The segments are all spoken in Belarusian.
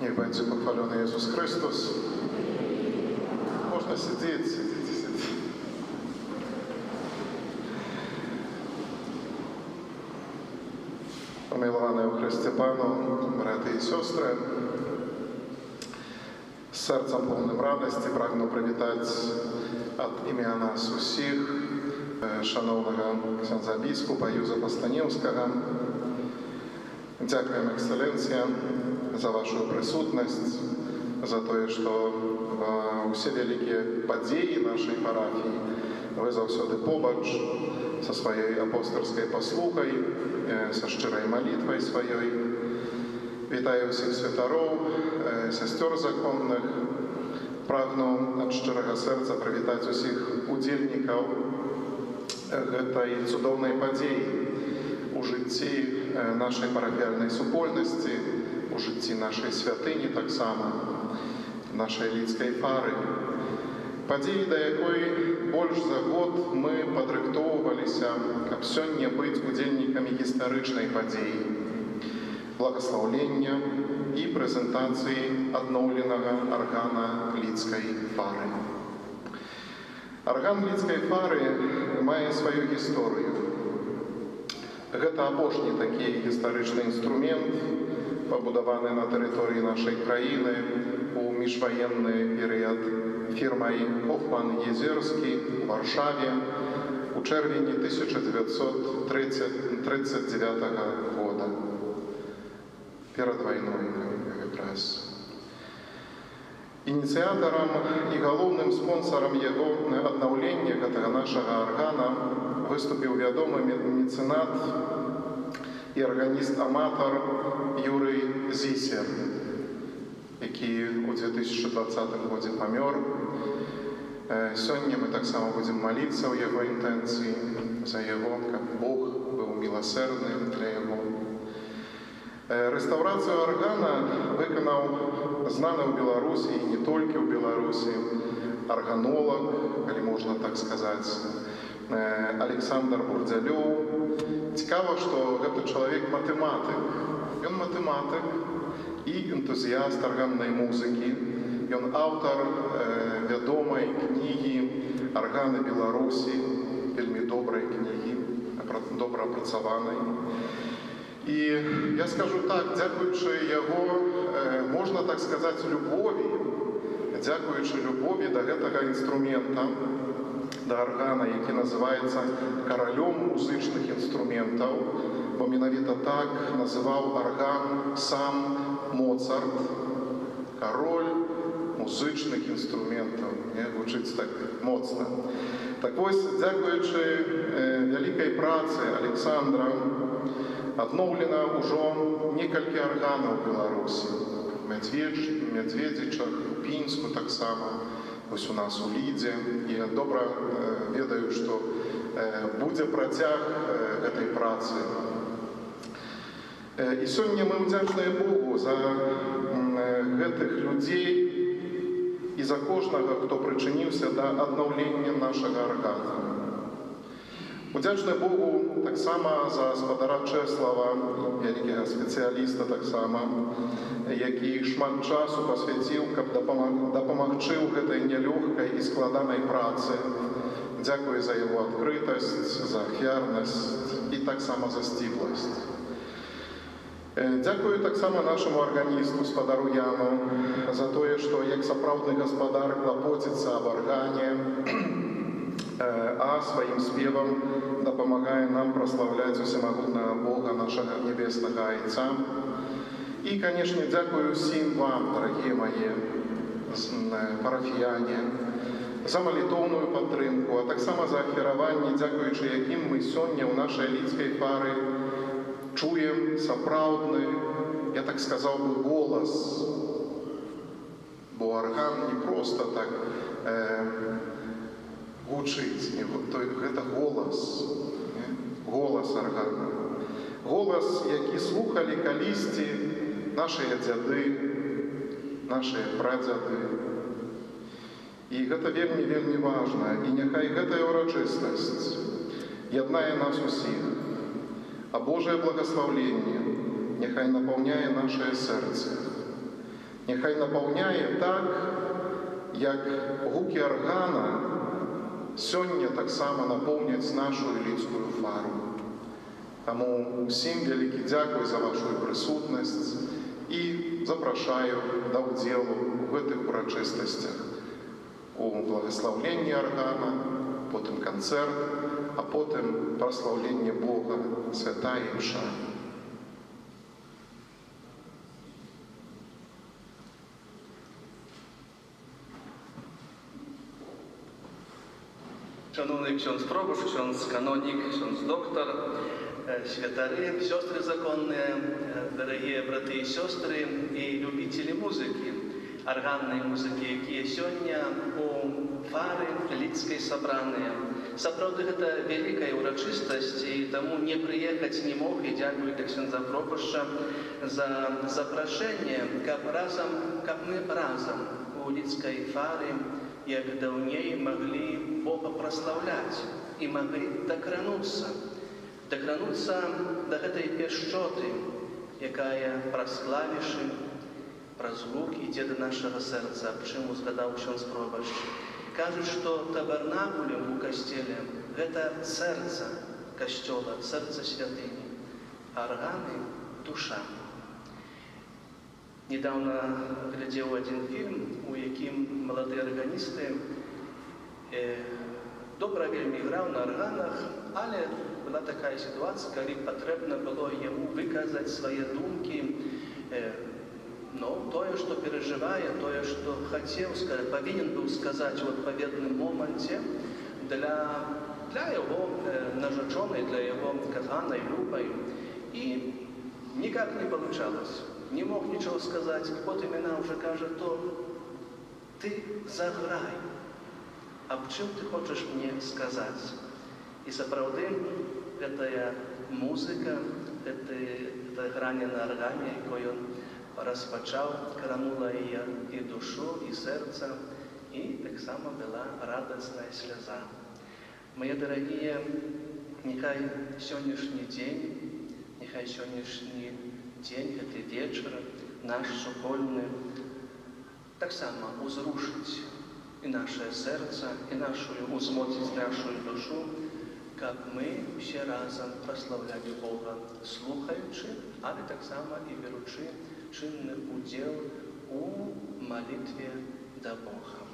Niech będzie pochwalony Jezus Chrystus. Można siedzieć. Umiłowane w Chryście Panu, braty i siostry, z sercem pełnym radości pragnę przywitać od imienia nas wszystkich szanownego księdza biskupa Józefa Staniewskiego. Dziękuję Ekscelencję za Waszą присутność, za to, że все wielkie події naszej parafii Wy zawsze pobacz со своей апостольской послухой, со szczerej молитвой своей. Вітаю всіх святаров, сестер законних. Прагну від щирого серця привітати усіх удільників этой цудовной події у житті нашей парафіальної супольності, у житті нашей святині так само, нашей Лідської фари. Події, до якої більш за год ми підрихтовувалися, щоб сьогодні бути удільниками історичної події, благословлення і презентації відновленого органа Лідської фари. Орган Лідської фари має свою історію. Гэта апошні такі історичний інструмент, побудований на території нашої країни у міжвоєнний період фірмою Хофман-Єзерський у Варшаві у червні 1939 года, перед війною якраз. Ініціатором і головним спонсором його відновлення гэтага нашага органа выступил вядомый меценат и органист-аматор Юрий Зисер, який у 2020 году помер. Сегодня мы так само будем молиться о его интенции, за его, как Бог был милосердным для его. Реставрацию органа виконав знаний в Беларуси, и не только в Беларуси, органолог, или можно так сказать, Александр Бурдзялёў. Цікаво, що гэта чалавек-матэматык. Ён матэматык і энтузіяст арганнай музыкі. Ён аўтар вядомай кнігі «Арганы Беларусі», вельмі добрай кнігі, добра апрацаванай. І я скажу так, дзякуючы яго, можна так сказаць, любові, дзякуючы любові да гэтага інструмента, да органа, які называецца каралём музычных інструментаў, бо менавіта так называў орган сам Моцарт, кароль музычных інструментаў. Гучыць так моцна. Так вось, дзякуючы вялікай працы Александра, адноўлена ўжо некалькі органаў у Беларусі. Медведзічах, у Пінску таксама, вось у нас у Лідзе. І добра ведаю, што будзе працяг гэтай працы. І сёння мы ўдзячныя Богу за гэтых людзей і за кожнага, хто прычыніўся да аднаўлення нашага органа. Удзячны Богу таксама за спадара Чэслава, вялікага спецыяліста таксама, які шмат часу пасвяціў, каб дапамагчы ў гэтай нялёгкай і складанай працы. Дзякую за яго адкрытасць, за ахвярнасць і таксама за сціпласць. Дзякую таксама нашаму арганісту, спадару Яну, за тое, што як сапраўдны гаспадар клапоціцца аб аргане, а сваім спевам дапамагае нам праслаўляць усемагутнага Бога, нашага небеснага Айца. І, канешне, дзякую усім вам, дарагія мае парафіяне, за малітоўную падтрымку, а таксама за ахвяраванне, дзякуючы якім мы сёння ў нашай Лідскай фары чуем сапраўдны, я так сказаў бы, голас. Бо арган не проста так гучыць, гэта голас, голас аргана. Голас, які слухалі калісьці нашыя дзяды, нашыя прадзяды. І гэта вельмі важна. І няхай гэтая ўрачыстасць яднае нас усіх. А Божае благословление няхай напаўняе нашае сэрца. Няхай напаўняе так, як гукі аргана сёння таксама напоўняць нашу эліцкую фару. Таму усім вялікі дзякуй за вашу прысутнасць і запрашаю да ўдзелу ў гэтых урачыстасцях. У благаслаўленні аргана, потым канцэрт, а потым праслаўленне Бога, святая імша. Шановний ksiądz proboszcz, ksiądz kanonik, ksiądz доктор, святари, сестры законные, дорогие браты и сестры и любители музыки, органной музыки, якія сёння у фары лідскай сабраныя. Сапраўды гэта вялікая ўрачыстасць, і таму не прыехаць не мог, і дзякую для księdza proboszcza за запрашэнне, каб мы разам у лідскай фары, як даўней маглі Бога праслаўляць і маглі дакрануцца да гэтай пяшчоты, якая праз клавішы, праз гук ідзе да нашага сэрца, аб чым узгадаў ksiądz proboszcz. Кажуць, што табернакулем у касцеле – гэта сэрца касцёла, сэрца святыні, а арганы – душа. Недавно глядзеў адзін фільм, у якім маладыя арганісты добра вельмі граў на арганах, але была такая сітуацыя, калі патрэбна было яму выказаць свае думкі, тое, што перажывае, тое, што хацеў сказаць, павінен быў сказаць у адпаведным моманце для яго нажачонай, для яго каханай, любай, і никак не получалось. Не мог нічого сказаць, і потым яна ўжо кажа, то ты заграй, аб чым ты хочаш мне сказаць. І сапраўды гэтая музыка, гэта грanie на аргане, якое ён распачаў, кранула і душу, і сэрца, і таксама была радасная сляза. Мае дарагія, няхай сённяшні дзень, гэты вечар наш супольны таксама узрушыць і нашае сэрца, і узмоціць нашу душу, каб мы ўсе разам праслаўлялі Бога, слухаючы, але таксама і беручы чынны удзел у малітве да Бога.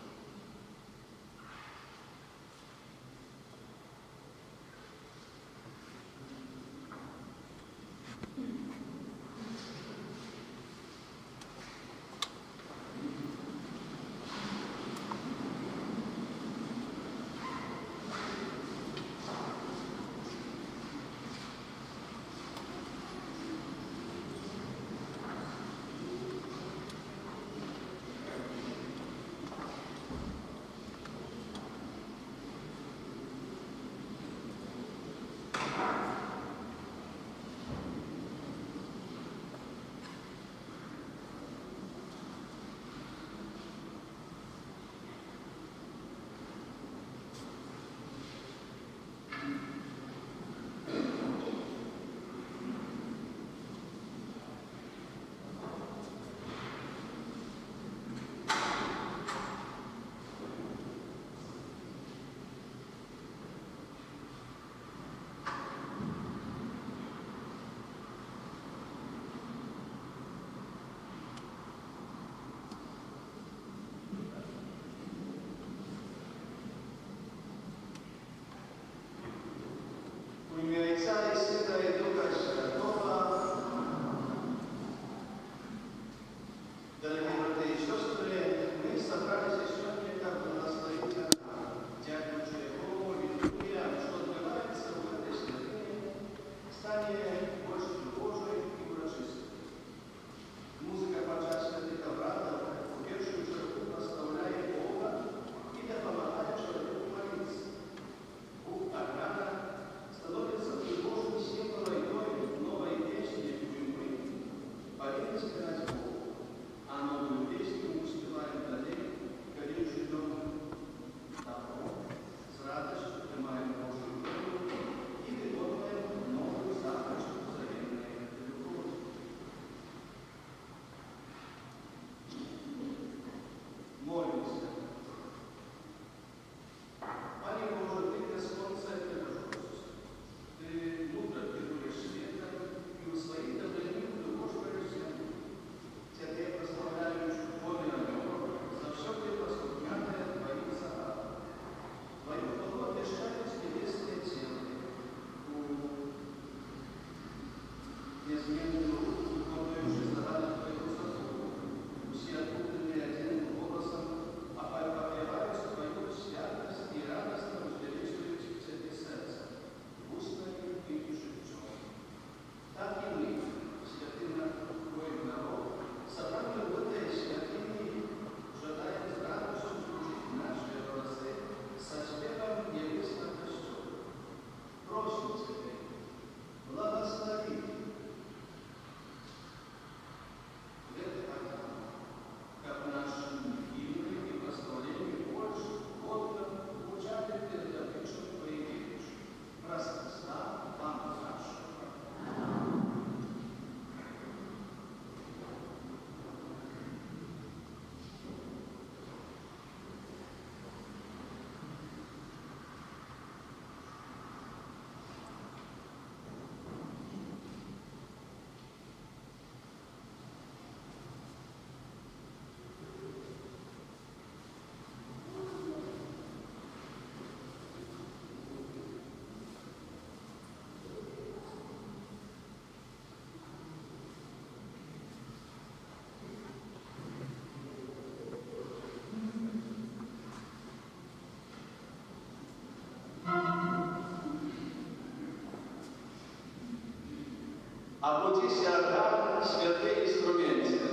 А вот здесь орган — святый инструмент.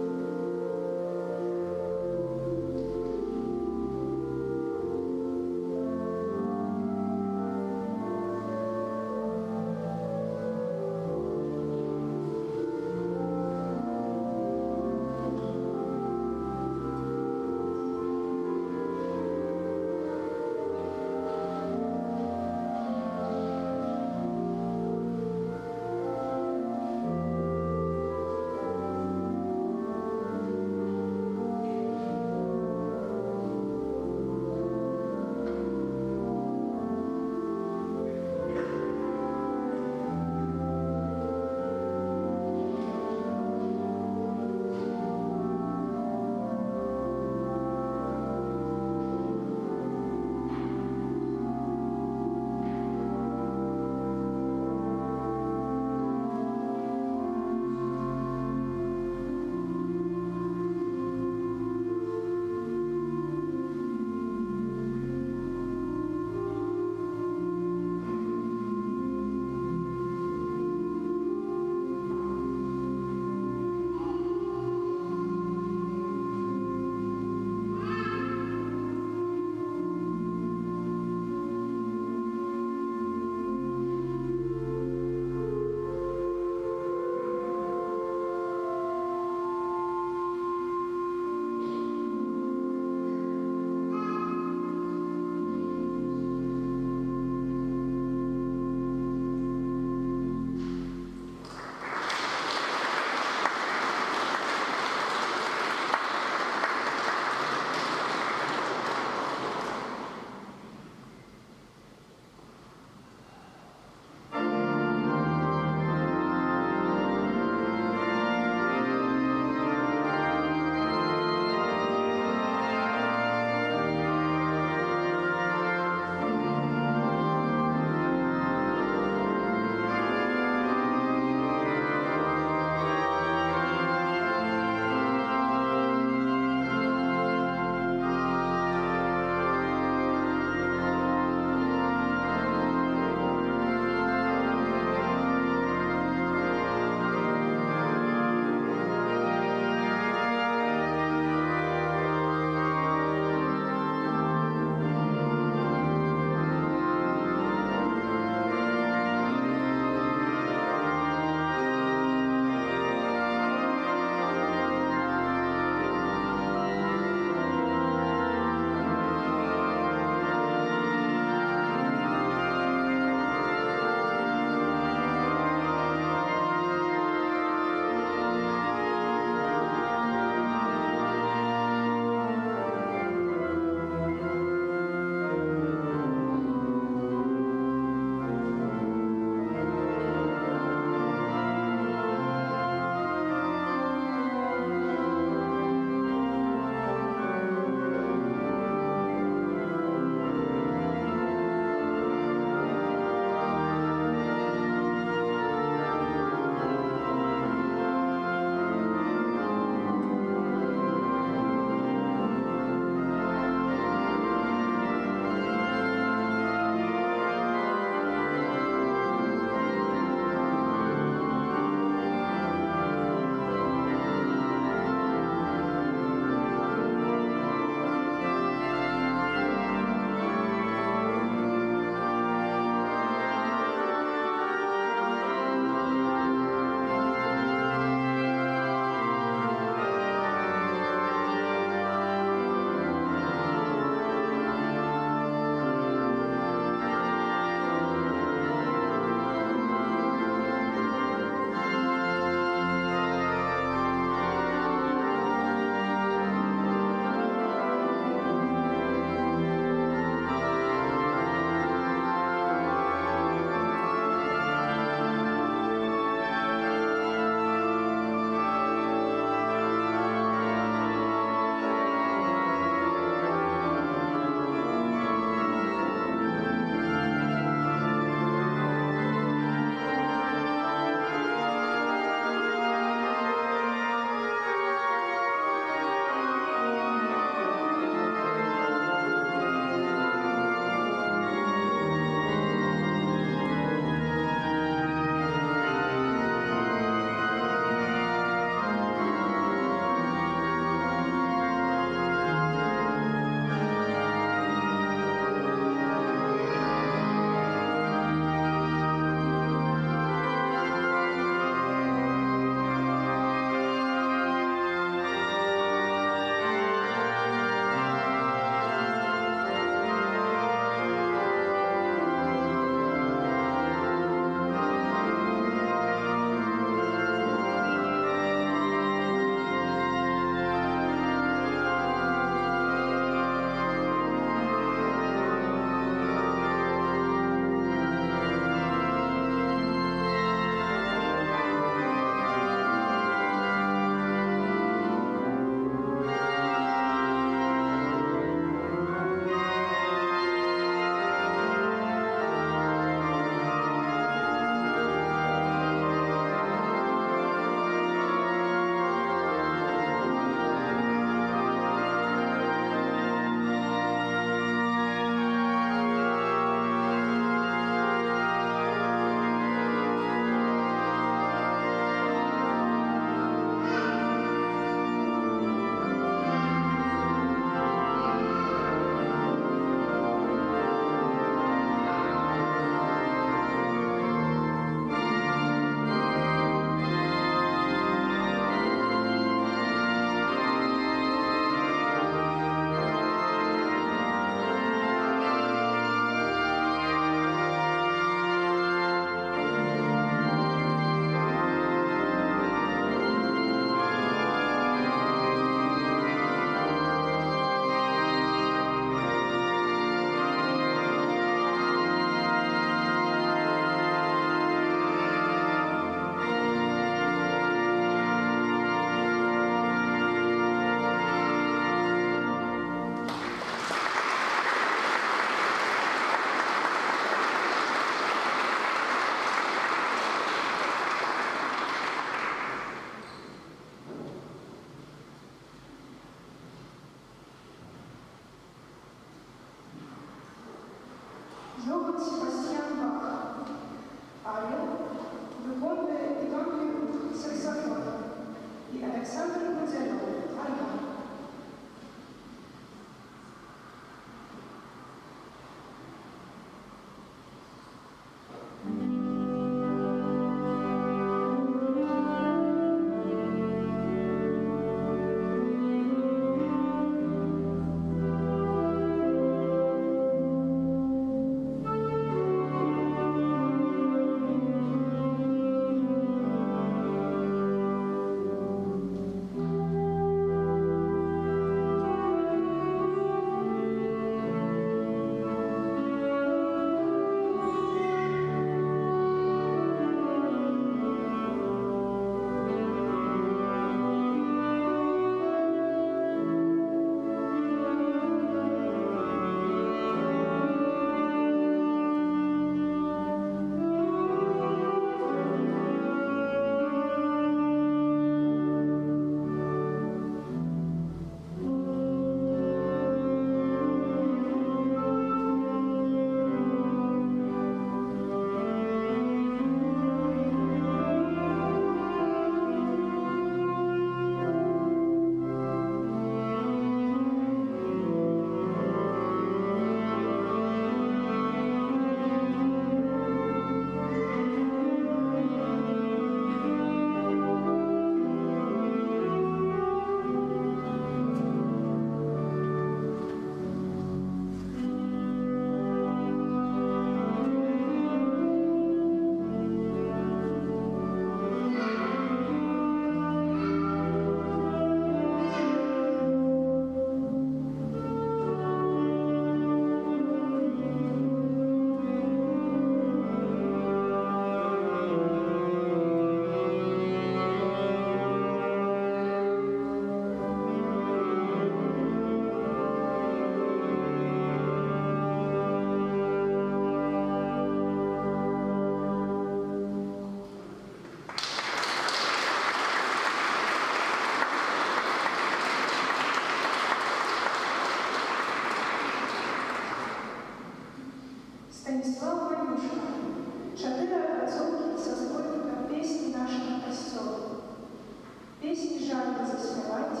рады заспяваць,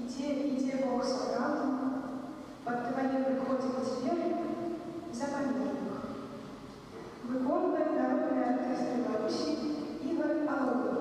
ідзе Бог сабрану, пад твае прыходзіць дзверы запамінных. Выконвае народны артыст Беларусі Ігор Алоўнік.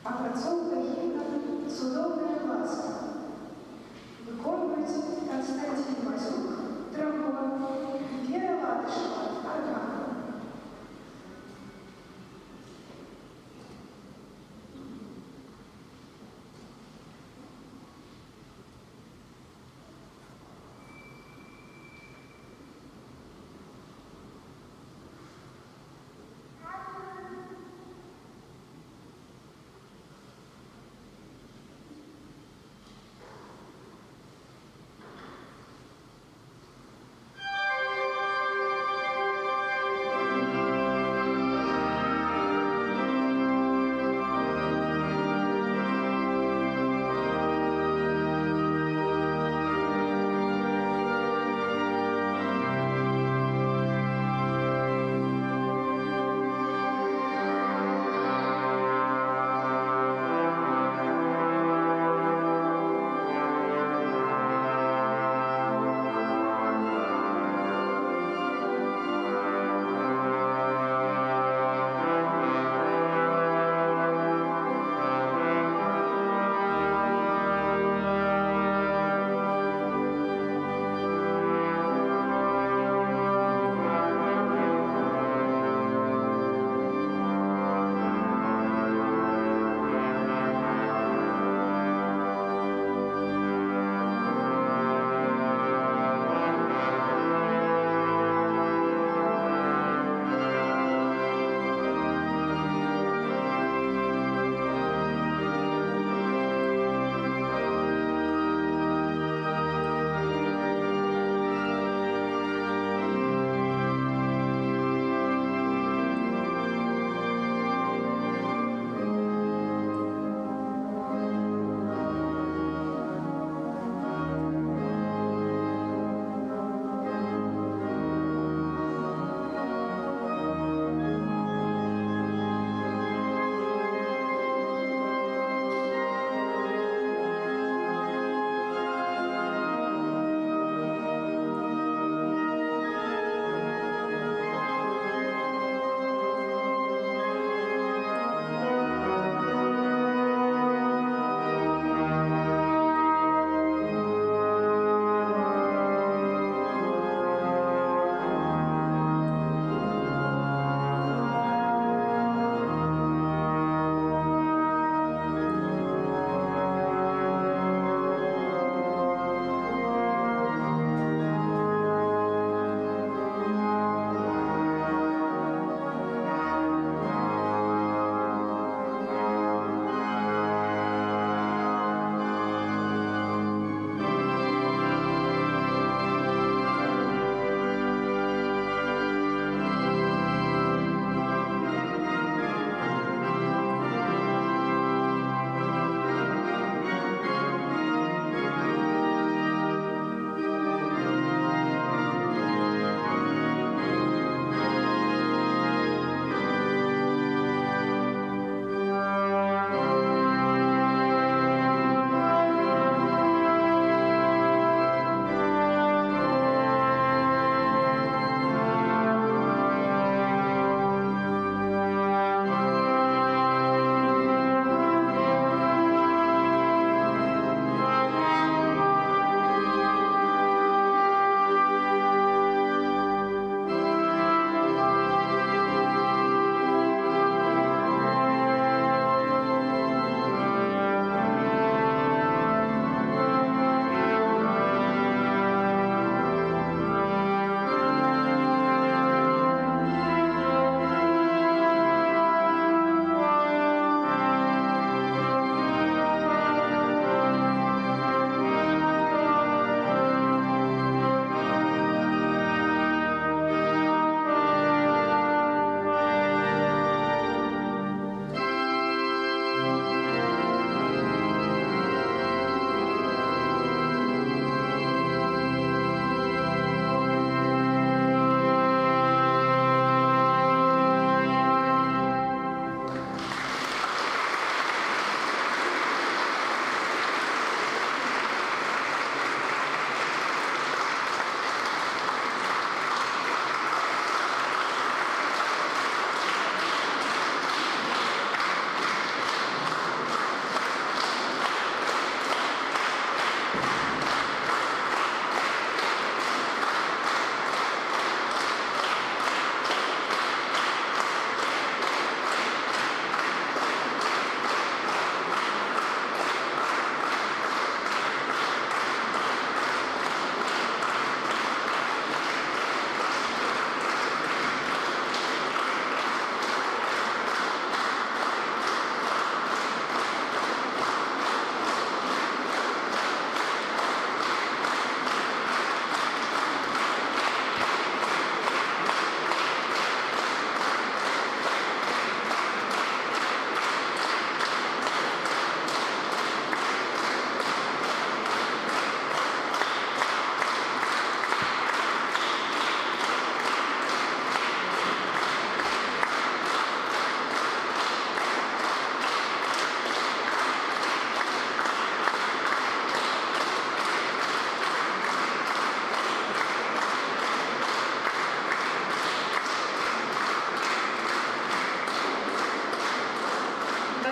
апрацоўвае гімнам цудоўная ласка. Выконваюць Канстантин Мазюк, трамбон, Вера Ладышева, орган.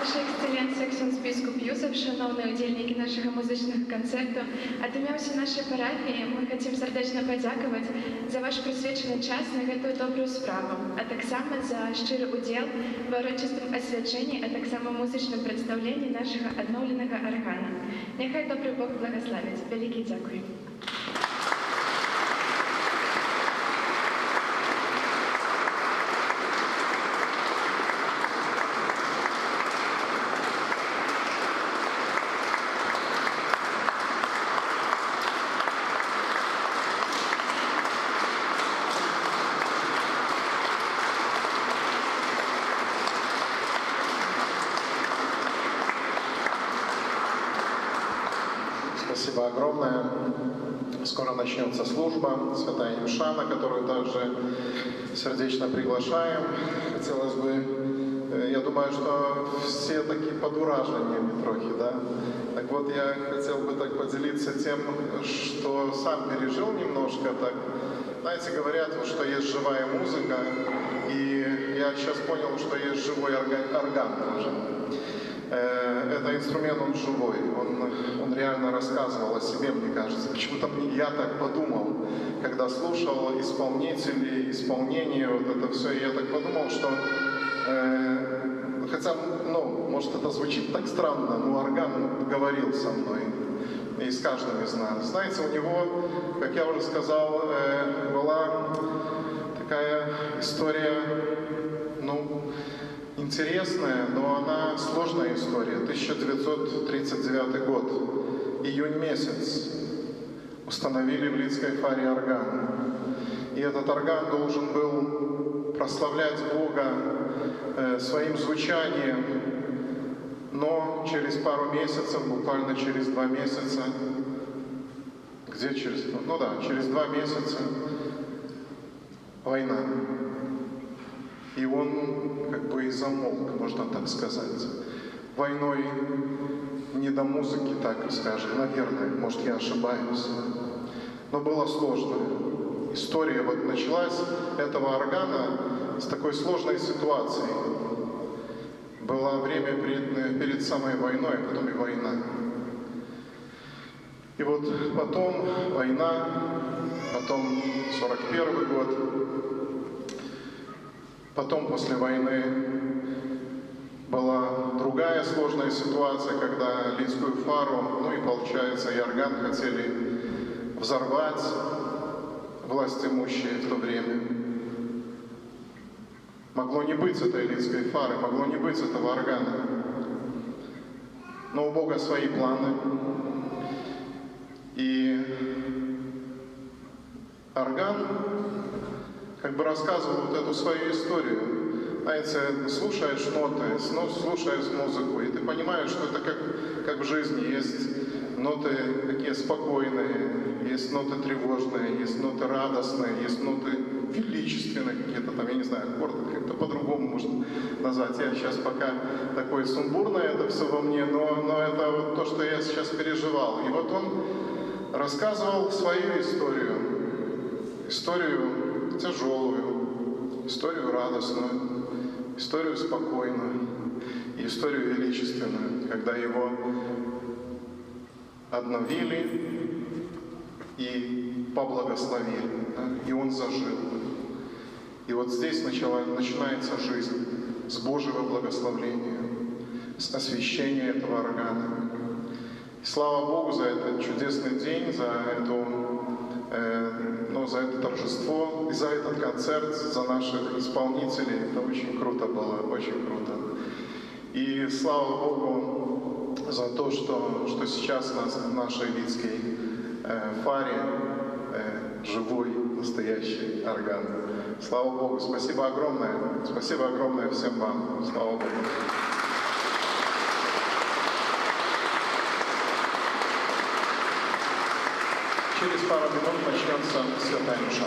Ваша Екселенція, ксьондз біскуп Юзеф, шановні удільники нашого музичного концерту, ад ім'я всій нашої парафії ми хочемо сердечно подякувати за ваш присвячений час на гэтую добрую справу, а так само за щирий уділ в урочистому освяченні, а так само музичному представленні нашого одновленого органа. Нехай добрий Бог благословить. Велике дякую. Спасибо огромное. Скоро начнется служба, святая Имша, на которую также сердечно приглашаем. Хотелось бы, я думаю, что все такие подураженными трохи, да? Так вот, я хотел бы так поделиться тем, что сам пережил немножко, так. Знаете, говорят, вот, что есть живая музыка, и я сейчас понял, что есть живой орган тоже. Это инструмент, он живой, он реально рассказывал о себе, мне кажется. Почему-то я так подумал, когда слушал исполнителей, исполнение, вот это все, я так подумал, что, хотя, может это звучит так странно, но орган говорил со мной и с каждым из нас. Знаете, у него, как я уже сказал, была такая история, интересная, но она сложная история. 1939 год, июнь месяц, установили в Лидской фаре орган. И этот орган должен был прославлять Бога своим звучанием, но через пару месяцев, буквально через 2 месяца, через 2 месяца война. И он как бы и замолк, можно так сказать. Войной не до музыки, так скажем, наверное, может я ошибаюсь. Но было сложно. История вот началась этого органа с такой сложной ситуацией. Было время перед самой войной, а потом и война. И вот потом война, потом 41 год. Потом после войны была другая сложная ситуация, когда Лидскую фару, и получается и орган хотели взорвать власть имущие в то время. Могло не быть этой Лидской фары, могло не быть этого органа. Но у Бога свои планы. И орган как бы рассказывал вот эту свою историю. Знаете, слушаешь ноты, слушаешь музыку, и ты понимаешь, что это как в жизни. Есть ноты такие спокойные, есть ноты тревожные, есть ноты радостные, есть ноты величественные какие-то там, я не знаю, аккорды как-то по-другому можно назвать. Я сейчас пока такой сумбурное это все во мне, но это вот то, что я сейчас переживал. И вот он рассказывал свою историю тяжелую, историю радостную, историю спокойную, историю величественную, когда его обновили и поблагословили, и он зажил. И вот здесь начинается жизнь с Божьего благословения, с освящения этого органа. И слава Богу за этот чудесный день, за это торжество и за этот концерт, за наших исполнителей. Это очень круто было, очень круто. И слава Богу за то, что сейчас у нас в нашей Лидской фаре живой, настоящий орган. Слава Богу, спасибо огромное всем вам. Слава Богу. Через пару минут начнется святая Миша.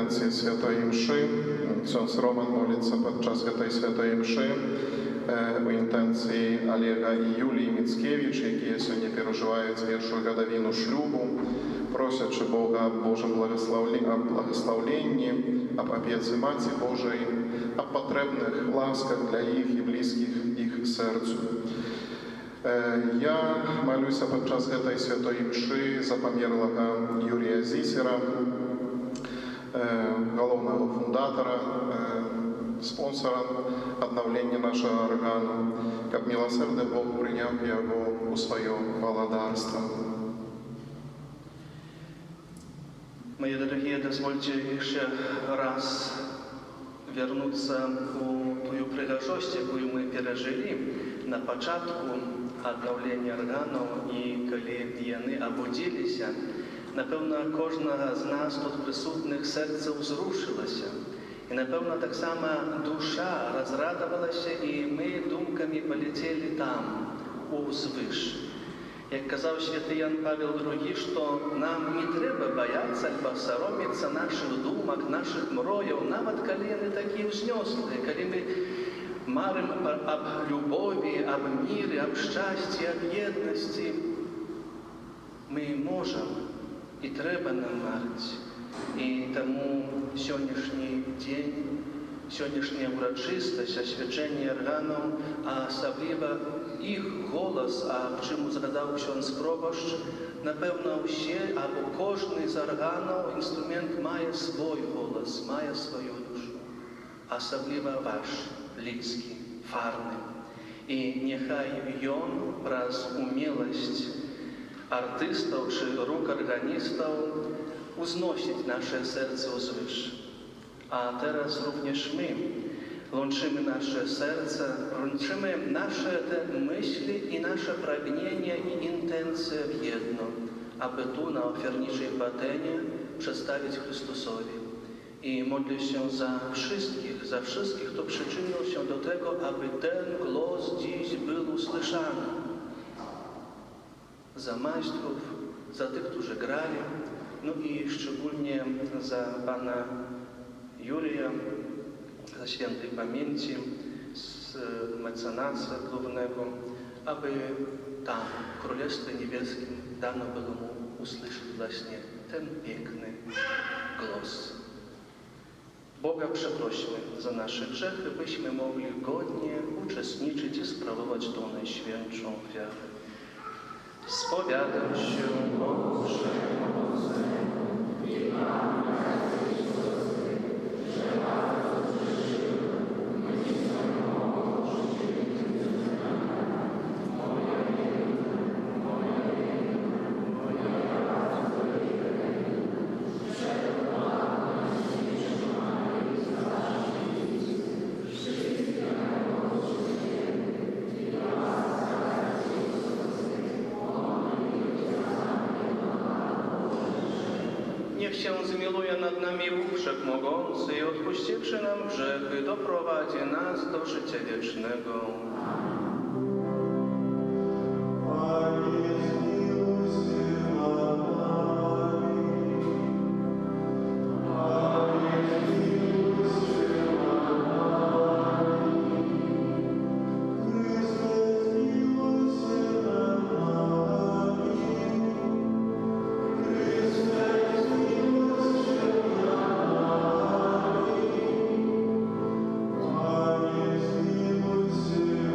intencji Świętej Mszy. Ksiądz Roman modlится podczas tej Świętej Mszy у intencji Олега i Julii Mickiewicz, які сьогодні переживають першу годовину шлюбу, просячи Бога об Божому благословенні, об опеці Матері Божої, об потребних ласках для їх і близьких їх серцю. Я молюся подчас цієї святої мши за померлого Юрія Зісера, головного фундатора, спонсора обновлення нашого органу, щоб милосердний Бог прийняв його у своє володарство. Мои дорогие, дозвольте еще раз вернуться у ту пригожость, яку мы пережили на початку обновления органов, и коли яны обудилися, напевно, кожного з нас тут присутних серце взрушилося. І, напевно, так само душа розрадувалася, і ми думками полетіли там, узвиш. Як казав святий Ян Павел II, що нам не треба боятися або соромитися наших думок, наших мроїв, навіть коли вони такі взнеслі, коли ми маримо об любові, об мирі, об щасті, об єдності. Ми можемо і треба нам марити. І тому сьогоднішній день, сьогоднішня урочистость, освячення органів, а особливо їх голос, а чому згадав ksiądz Пробощ, напевно, ще або кожен з органів, інструмент має свій голос, має свою душу. Особливо ваш, людський, фарний. І нехай він раз умілость артистів чи рук органістів uznosić nasze serce uзвиш. A teraz również my łączymy nasze serce, łączymy nasze te myśli i nasze pragnienia i intencje w jedno, aby tu na ofiarniczej patenie przedstawić Chrystusowi. I modlę się za wszystkich, kto przyczynił się do tego, aby ten głos dziś był usłyszany. Za majstrów, za tych, którzy grali, no i szczególnie za pana Jurija, za świętej pamięci, z mecenasa głównego, aby tam, w Królestwie Niebieskim, dano było mu usłyszeć właśnie ten piękny głos. Boga przeprośmy za nasze grzechy, byśmy mogli godnie uczestniczyć i sprawować tą najświętszą ofiarę. Spowiadam się Bogu Wszechmocnemu i Panu że bardzo grzeszyłem, myślą moją moja Niech się zmiłuje nad nami Bóg Wszechmogący i odpuściwszy nam grzechy, doprowadzi nas do życia wiecznego. Panie, zmiłuj się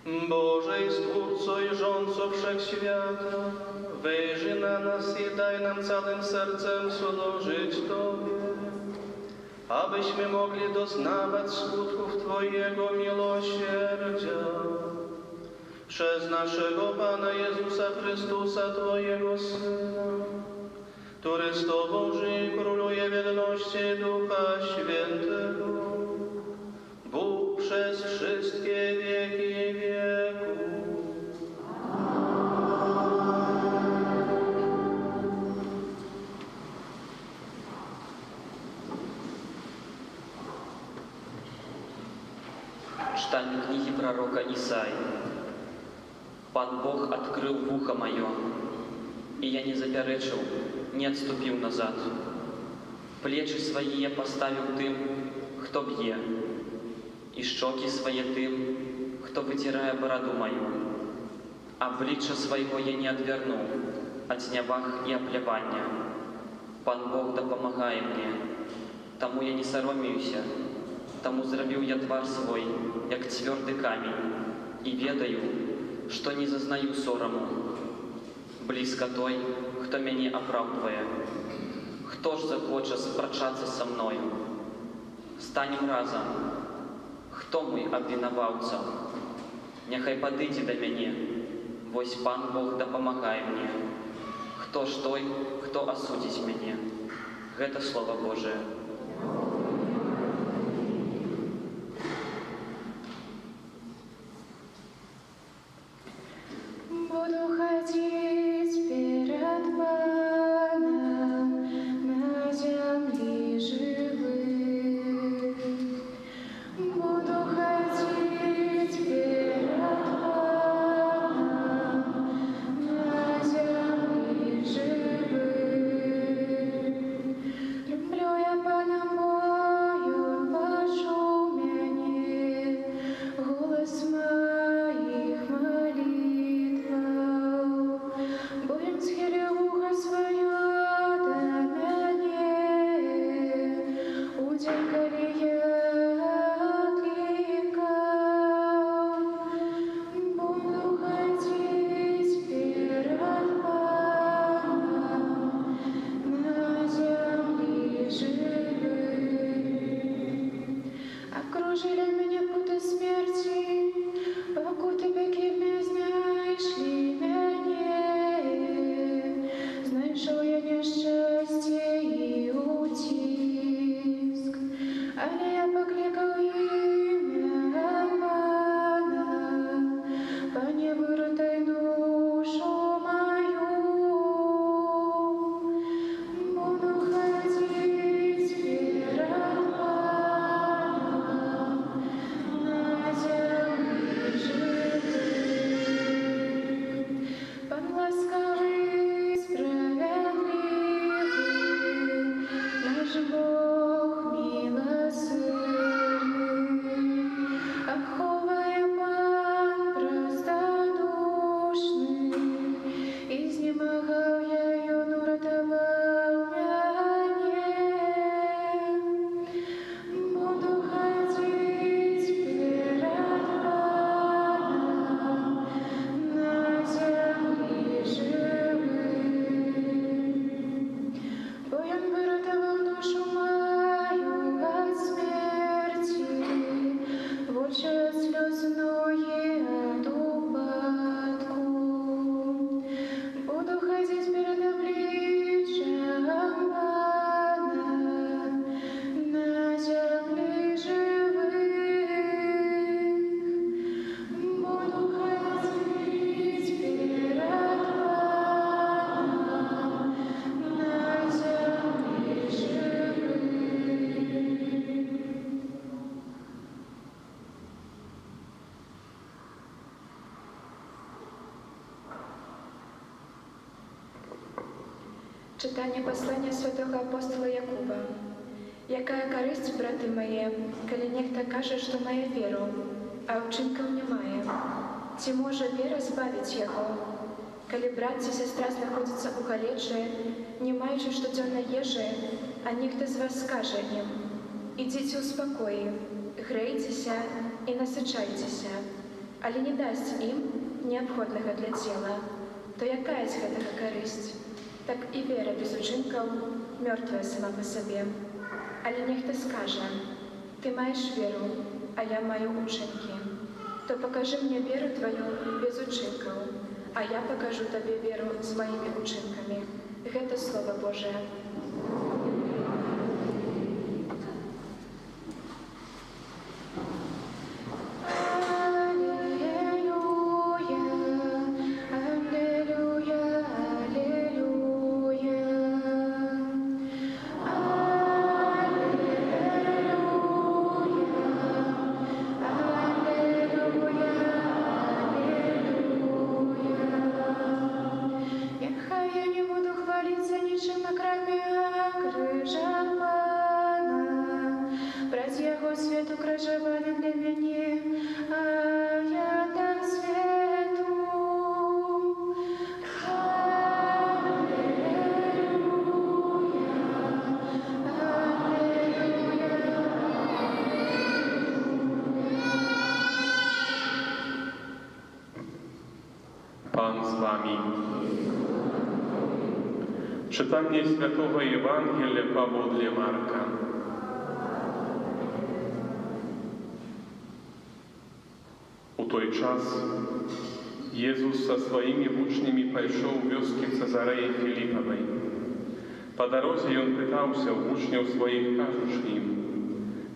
Bożej Stwórco i Rządco Wszechświata, wyjrzyj na nas i daj nam całym sercem służyć Tobie, abyśmy mogli doznawać skutków Twojego miłosierdzia. Przez naszego Pana Jezusa Chrystusa, Twojego Syna, który z Tobą żyje i króluje w jedności Ducha Świętego, Bóg przez wszystkie wieki wieków. Читание книги пророка Исаии. Пан Бог открыл ухо мое, и я не запярэчыў, не отступил назад. Плечи свои я поставил тым, кто бье, и щеки свои тым, кто вытирая бороду мою. Обличчя своего я не отвернул от знявах и оплевания. Пан Бог допомагає мне, тому я не соромеюся, тому зробив я твар свой, як твердый камень, и ведаю, что не зазнаю сорому. Близко той, кто мяне оправдывае. Хто ж захоче спрачацца со мною? Станем разом. Хто мой абвінаваўца? Няхай падыдзе да мяне. Вось Пан Бог дапамагае мне. Хто ж той, хто асудзіць мяне? Гэта Слово Божие. Буду ходить перед Паном на земле живых. Буду ходить перед Паном на земле живых. Люблю я Пана мой, Он пошел мне, голос моих молитв. Будем схилил ухо свое до мяне, удень, коли я откликал. Буду ходить перед Паном на земле живых. Окружили меня путы смерти, покуты пекельные, знаешь ли мяне. Знайшов я нещастя і утиск, але я покликав ім'я Пана. Пане, вирдай душу мою. Буду ходить перед Паном на земле живых. Пан ласкавый, справедливый, наш Бог милосердный. Аховая Пан простодушный, изнемогал я, и Он уратовал мяне. Буду ходить перед Паном на земле живых. Бо Он вырятовал душу мою от смерти, больше от слез многие от упадку. Буду ходить перед обличием Пана на земле живых. Буду ходить перед Паном на земле живых. Читання послання святого апостола Якуба. Якая користь, брати мої, коли нехта каже, що має віру, а вчинків немає? Ці може віра збавить його? Коли брат і сестра знаходяться у калечі, не маючи щоденно їжі, а ніхто з вас скаже їм: ідіть у спокої, грейтеся і насичайтеся, але не дасць ім неабходнага для цела, то якая з гэтага карысць? Так і вера без учынкаў мёртвая сама па сабе. Але нехта скажа: ты маеш веру, а я маю учынкі. То пакажы мне веру тваю без учынкаў, а я пакажу табе веру з маімі учынкамі. Гэта Слова Божае. Pan z wami. Czytanie Świętego Ewangelia według Marka. U той час Jezus со своими учнями пошел в вёске Цезареи Филипповой. По дороге он пытался у учнев своих, кажучи им: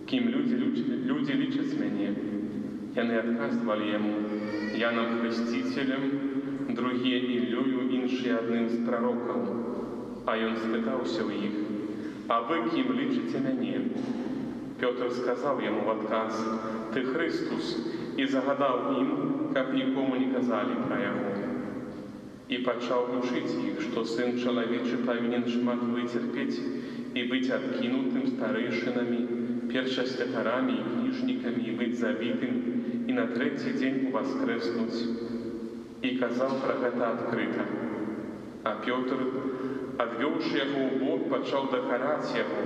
ким люди личат меня. И они отказывали ему: Яном Хрестителем, другие Илью, іншие одним з пророков. А он спитався у їх: а ви ким личите мене? Петр сказав йому в отказ: ти Христос, і загадав їм, як нікому не казали про його. І почав учити їх, що Син Чоловічий повинен шмат витерпіти і бути откинутим старейшинами, першосвятерами і книжниками, і бути забитим, і на третій день воскреснуть. И казал про это открыто. А Петр, отвёвши его в бок, почал докорать его.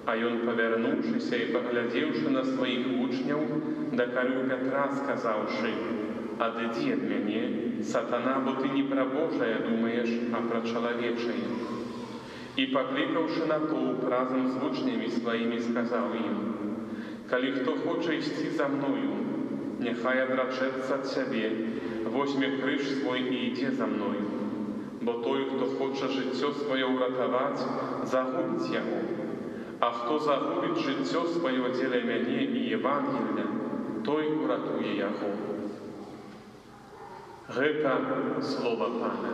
А он, повернувшийся и поглядевши на своих учнев, докорил Петра, сказавши: «Отойди от меня, сатана, бо ты не про Божие думаешь, а про человечее». И, покликавши на толп разом с учнями своими, сказал им: «Коли кто хочет идти за мною, нехай отречется от себе, возьме крыж свой и иди за мною. Бо той, кто хочет життя свое уратовать, загубит его. А кто загубит життя свое деля меня и Евангелия, той уратує його». Гэта слово Пана.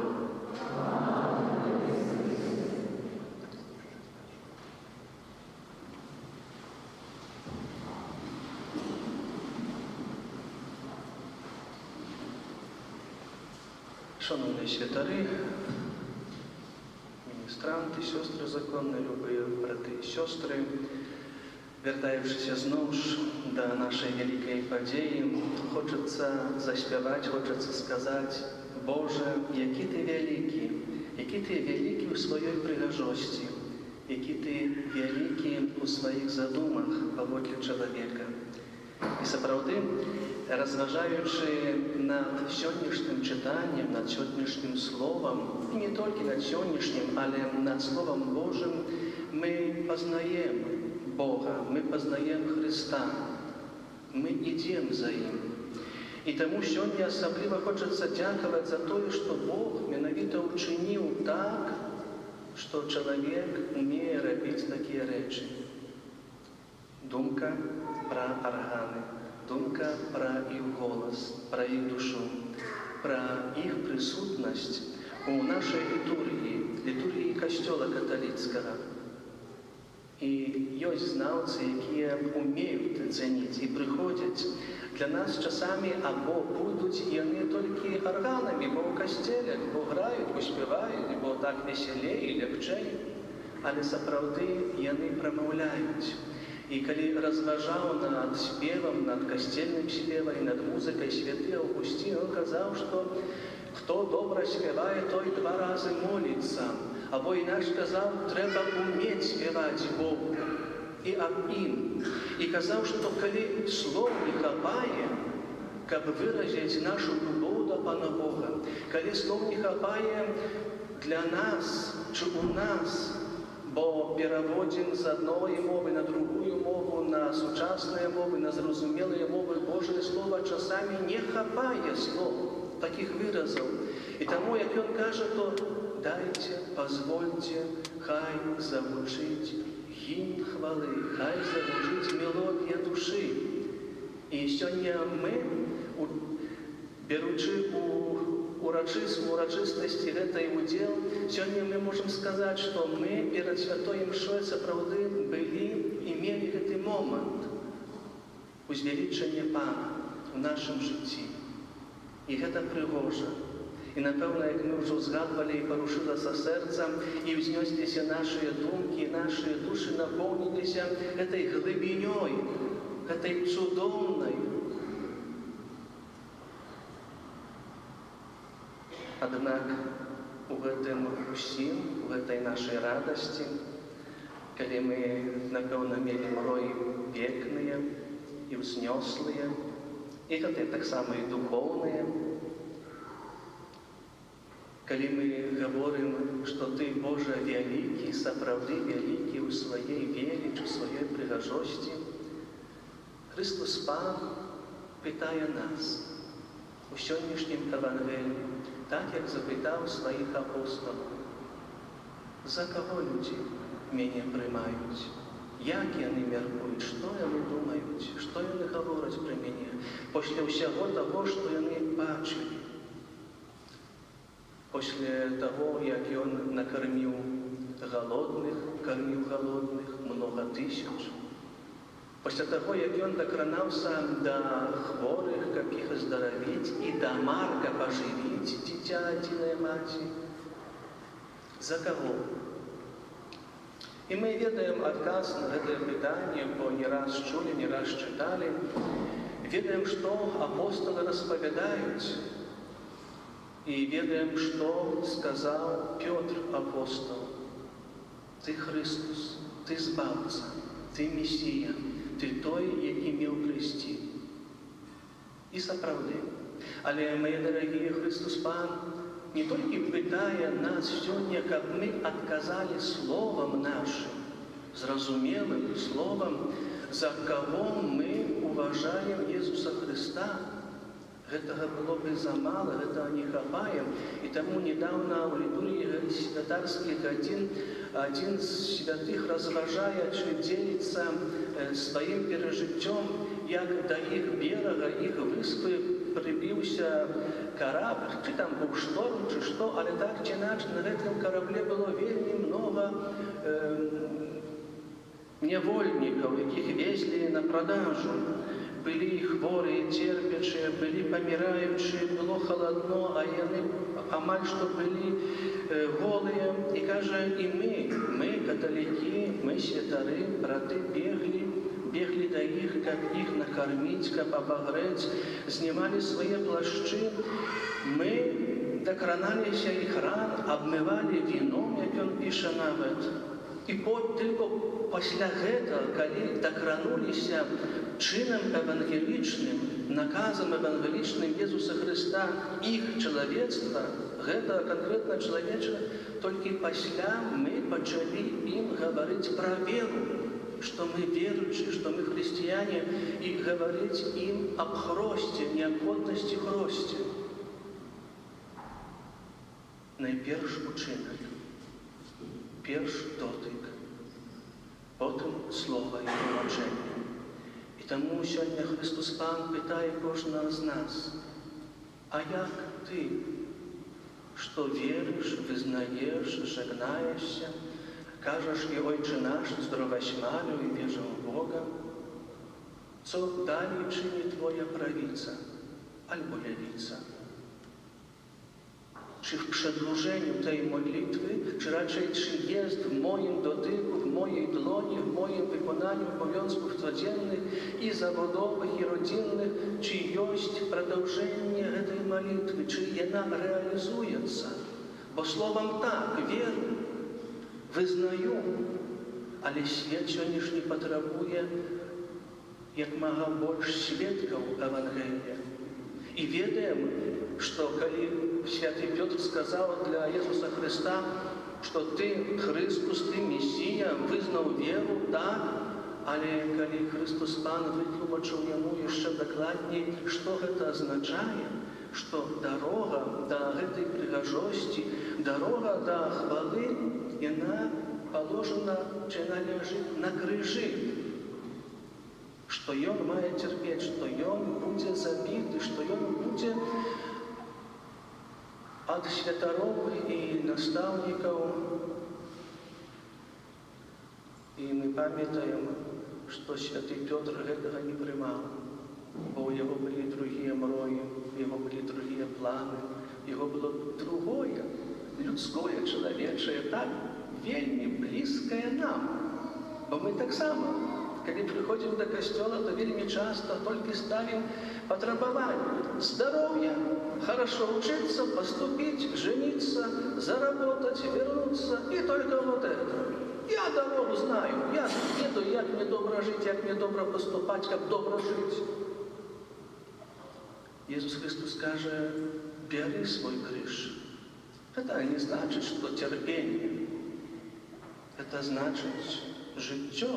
Шановні святари, міністранти, сестри законні, любі брати і сестри, вертаючись знову ж до нашої великої події, хочеться заспівати, хочеться сказати: Боже, який ти великий у своїй пригожості, який ти великий у своїх задумах поводле чоловіка. І справді, розважаючи над сьогоднішнім читанням, над сьогоднішнім словом, і не тільки над сьогоднішнім, але над Словом Божим, ми познаємо Бога, ми познаємо Христа, ми йдемо за Ним. І тому сьогодні особливо хочеться дякувати за те, що Бог менавіта учинив так, що чоловік вміє робити такі речі. Думка про органи, думка про их голос, про их душу, про их присутность у нашей литургии Костела католицкого. И есть знавцы, які умеют ценить и приходят для нас часами, або будуть і вони тільки органами, бо у костелі, бо грають, бо співають, бо так веселее і легче. Але справді вони промовляють. І коли розважав над співом, над костельним співом і над музикою святий Августин, він казав, що хто добре співає, той 2 рази молиться. Або інакше казав, треба вміти співати Богу і об Нім. І казав, що коли слов не хапає, каб выразіць нашу любоў да Пана Бога. Калі слоў не хапае для нас, чи у нас, бо пераводзім з адной мовы на другую мову, на сучасныя мовы, на зразумелыя мовы, Божае Слова часамі не хапае слоў, такіх выразаў. І таму, як ён кажа, то дайце, пазвольце, хай загучыць гімн хвалы, хай загучыць мелодія душы. І сёння мы, беручы урачыстасці гэтай удзел, сёння мы можам сказаць, што мы перад святой імшой сапраўды былі і мелі гэты момант узвелічання Пана ў нашым жыцці. І гэта прыгожа. І, напэўна, як мы ўжо згадвалі, і парушылася сэрца, і ўзнёсліся нашыя думкі, нашыя душы напоўніліся гэтай глыбінёй, гэтай цудоўнай. Аднак у гэтым усім, у гэтай нашай радасці, калі мы, напэўна, мелі мроі пекныя і ўзнёслыя, і гэтыя таксама і духоўныя, калі мы гаворым, што Ты, Божа, вялікі, сапраўды вялікі ў сваёй велічы, у сваёй прыгажосці, Христос Пан пытае нас у сённяшнім Евангеліі, так, як запытаў сваіх апостолаў: за каго людзі мяне прымаюць? Як яны мяркуюць? Што яны думаюць? Што яны гавораць пра мяне? Пасля ўсяго таго, што яны бачылі. Пасля таго, як ён накарміў галодных, карміў галодных многа тысяч. Пасля таго, як ён дакранаўся да хворых, каб іх аздаравіць, і да мар, каб ажывіць дзіця адзінай маці. За каго? І мы ведаем адказ на гэтае пытанне, бо не раз чулі, не раз чыталі. Ведаем, што апостолы распавядаюць. І ведаем, што сказаў Пётр апостол: Ты Христос, Ты збаўца, Ты Месія, Ты той, які меў прыйсці. І сапраўды. Але, мае дарагія, Христос Пан не толькі пытае нас сёння, каб мы адказалі словам нашым, зразумелым словам, за каго мы уважаем Езуса Христа. Гэтага было бы замала, гэтага не хапае. І таму недавно ў літургіі святарскіх адзін з святых разважае, чи дзеліцца сваім перажыццём, як да іх берага, іх выспы прыбіўся карабль, чи там быў шторм, чи што, але так ці інакш на гэтым карабле было вельмі многа нявольнікаў, якіх везлі на прадажу. Былі хворыя, церпячыя, былі паміраючыя, было халадно, а яны амаль што былі голыя. І кажа, і мы, каталікі, мы, святары, браты, беглі да іх, каб іх накарміць, каб абагрэць, знімалі свае плашчы. Мы дакраналіся іх ран, абмывалі віном, як ён піша нават. І толькі пасля гэтага, калі дакрануліся чынам евангелічным, наказам евангелічным Езуса Христа, іх чалавецтва, гэта канкрэтна чалавеча, толькі пасля мы пачалі ім гаварыць пра веру, што мы веруючы, што мы хрысціяне, і гаварыць ім аб хросце, неабходнасці хросце. Найперш учынак, перш дотык, потым слова і тлумачэнне. І таму сёння Христос Пан пытае кожнага з нас: а як ты, што верыш, вызнаеш, жагнаешся, кажаш і Ойче наш, здравоśмалю і вежа ў Бога, co dalej czyni Twoja prawica albo lewica? Czy w przedłużeniu tej modlitwy, czy raczej czy jest w moim dotyku, w mojej dłoni, w moim wykonaniu obowiązków codziennych i zawodowych, i rodzinnych, czy jest продолжение tej modlitwy, czy ona realizuje się? Bo słowem tak, wierzę, wyznaję, ale świat dzisiejszy potrzebuje jak maga больше świadków Ewangelii. И ведаем, что коли святый Петр сказал для Иисуса Христа, что ты Христос, ты Мессия, вызнал веру, так, але коли Христос Пан вытлумачил ему еще докладней, что это означает, что дорога до этой пригожости, дорога до хвалы, она положена, чи она лежит на крыжи, что он має терпеть, что он будет забит, что он будет от святоров и наставников. И мы памятаем, что святый Петр этого не принимал, бо у него были другие мрои, у него были другие планы, у него было другое, людское, человечее, так вельми близкое нам. Бо мы так само, когда приходим до костела, то вельми часто только ставим потребование здоровья, хорошо учиться, поступить, жениться, заработать, вернуться, и только вот это. Я дорогу знаю, я ведаю, як мне добро жить, як мне добро поступать, как добро жить. Иисус Христос скажет, бери свой крыж. Это не значит, что терпение. Это значит життя.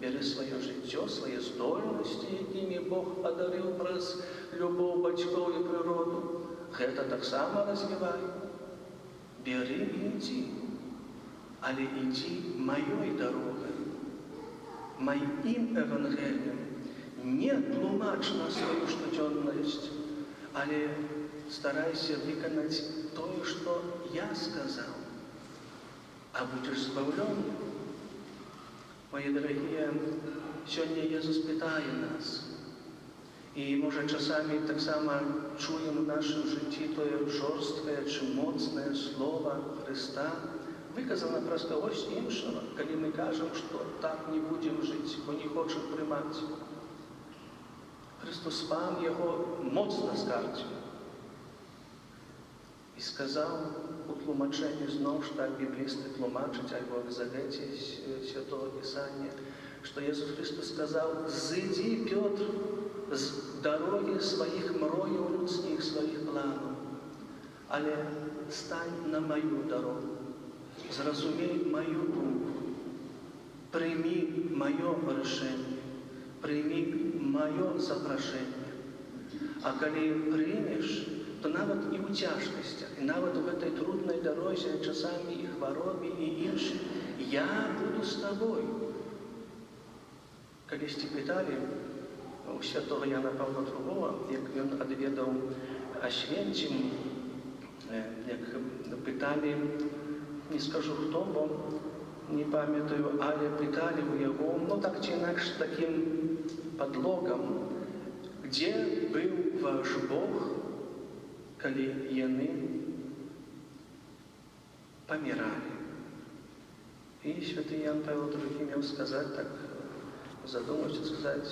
Бери своє життя, свої здольності, якими Бог подарив через любов батьків і природу. Це так само розвивай. Бери і йди. Але йди моєю дорогою, моїм Евангелієм. Не тлумач на свою щоденність, але старайся виконати то, що я сказав. А будеш збавлений. Мої дорогі, сьогодні Ісус питає нас. І, може, часами так само чуємо в нашому житті то жорстке чи моцне слово Христа, виказане просто ось іншого, коли ми кажемо, що так не будемо жити, бо не хочемо приймати. Христос Пан його моцно скаржив. І сказав у тлумаченні знову ж так біблісти тлумачать, або в Заветі Святого Писання, що Ісус Христос сказав, «Зійди, Петр, з дороги своїх мроїв людських, своїх планів, але стань на мою дорогу, зрозумій мою думку, прийми моє рішення, прийми моє запрошення. А коли приймеш, то навіть і у тяжкостях, і навіть в цій трудній дорозі, часами і хворобі, і інші, я буду з тобою». Колись питали у святого Яна Павла II, як він відвідав Освенцим, як питали, не скажу хто, бо не пам'ятаю, але питали у його, ну так чи інакше таким подлогом, де був ваш Бог, коли яны помирали. И святый Ян Павел II мог сказать так, задуматься, сказать,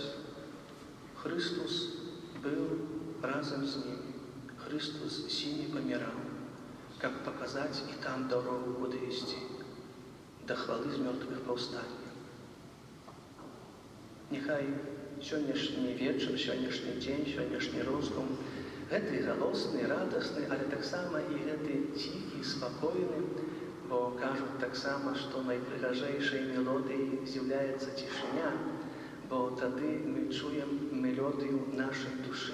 Христос был разом с ними, Христос с ними помирал, как показать и там дорогу, куда идти, до хвалы из мертвых повстания. Нехай сьогоднішній вечір, сьогоднішній день, сьогоднішній роздум гэты галосны, радасны, але таксама і гэты ціхі, спакойны, бо кажуць таксама, што найпрыгажэйшай мелодыяй з'яўляецца цішыня, бо тады мы чуем мелодыю нашай душы.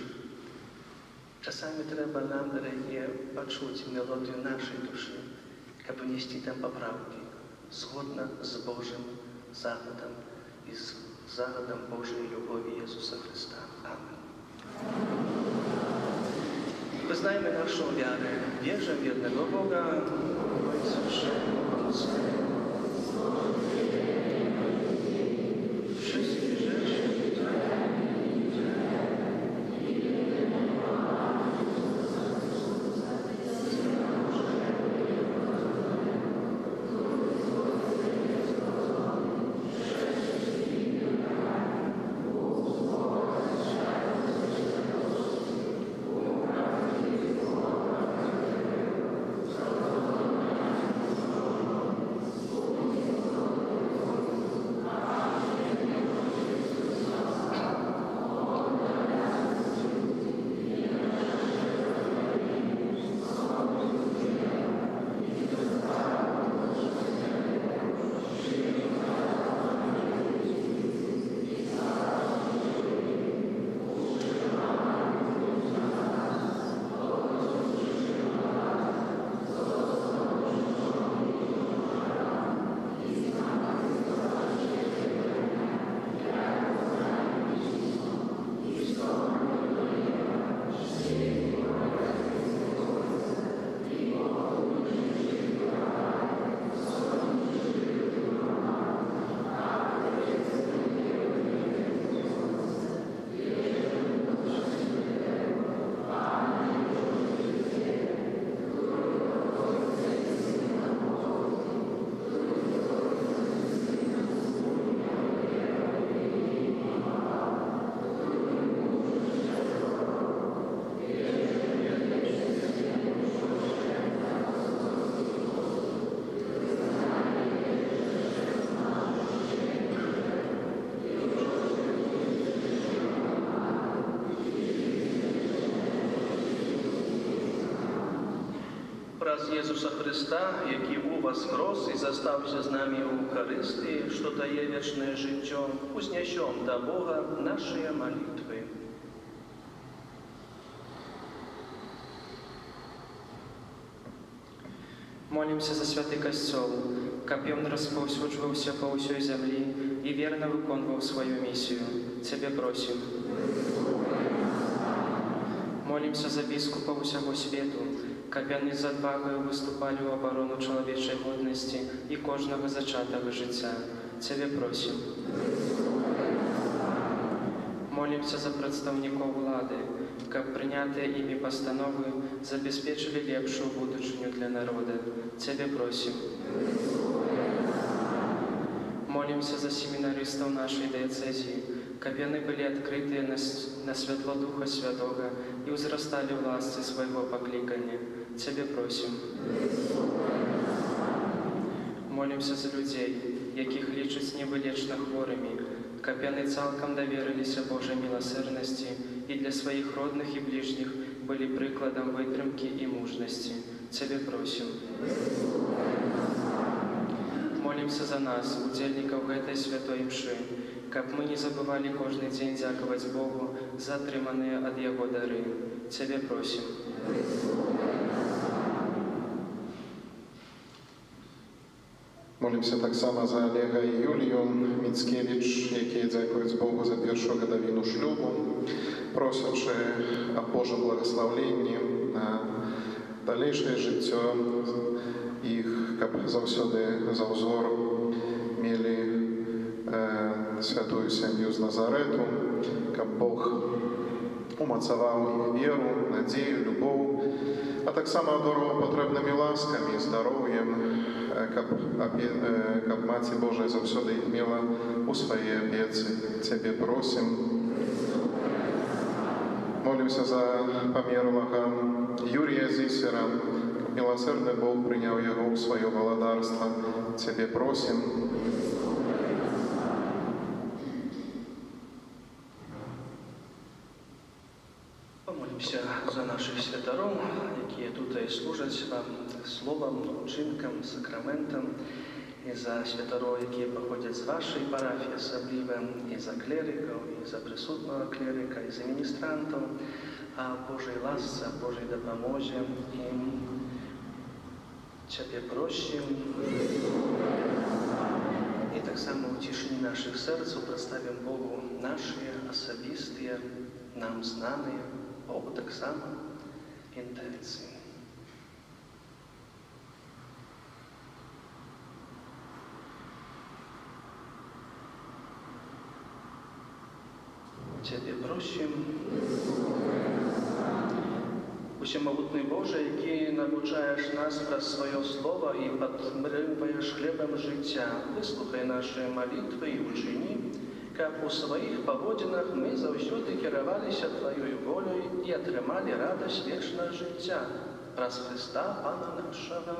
Часамі трэба нам, дарагія, пачуць мелодыю нашай душы, каб унесці там папраўкі, згодна з Божым загадам і з загадам Божай любові Ісуса Христа. Амин. Wyznajmy naszą wiarę. Wierzę w jednego Boga, Ojca Wszechmogącego, wszystkich rzeczy, Образ Єсуса Христа, який у воскрес і застався з нами у Евхаристії, що дає вічне життя, узнесем до Бога наші молитви. Молимся за святый Костел, каб ён распаўсюджваўся па ўсёй зямлі і верна выконваў сваю місію. Цябе просім. Молимся за біскупаў усяго свету, каб яны з адвагаю выступалі ў абарону чалавечай годнасці і кожнага зачатага жыцця. Цябе просім. Молимся за прадстаўнікоў улады, каб прынятыя імі пастановы забяспечылі лепшую будучыню для народа. Цябе просім. Молимся за семінарыстаў нашай дыяцэзіі, каб яны былі адкрытыя на святло Духа Святога і ўзрасталі ў ласцы свайго паклікання. Цябе просім. Молимся за людзей, якіх лічаць невылечна хворымі, каб яны цалкам даверыліся Божай міласэрнасці і для сваіх родных і бліжніх былі прыкладам вытрымкі і мужнасці. Цябе просім. Молимся за нас, удзельнікаў гэтай святой імшы, каб мы не забывалі кожны дзень дзякаваць Богу за атрыманыя ад Яго дары. Цябе просім. Молимся так само за Олега і Юлію Міцкевич, які дзякуюць Богу за першую гадавіну шлюбу, просячы аб Божым благаслаўленні на далейшае жыццё іх, каб заўсёды за ўзор мелі святую сям'ю з Назарету, каб Бог умацаваў іх веру, надзею, любоў, а так само обдарував потрібними ласками, здоров'ям, каб Маці Божа завсёды їх мела у своїй опеці. Тебе просим. Молимся за померлого Юрія Зисера, каб милосердний Бог прийняв його у своє володарство. Тебе просим. Помолимся за наших святаров, які тут служать вам словом, учинком, сакраментом, і за святаров, які походять з вашої парафії особливо, і за клериків, і за присутного клерика, і за міністрантів, а Божій ласці, Божій допомозі їм. Тебе просим. І так само у тишині наших серць представимо Богу наші особисті, нам знані, Богу так само інтенції. Тебе просим. Усемогутний Боже, який навчаєш нас про своє слово і підтримуєш хлібом життя, вислухай наші молитви і учини, каб у своїх поводинах ми завжди керувалися Твоєю волею і отримали радость вічного життя. Раз Христа, Пана нашого.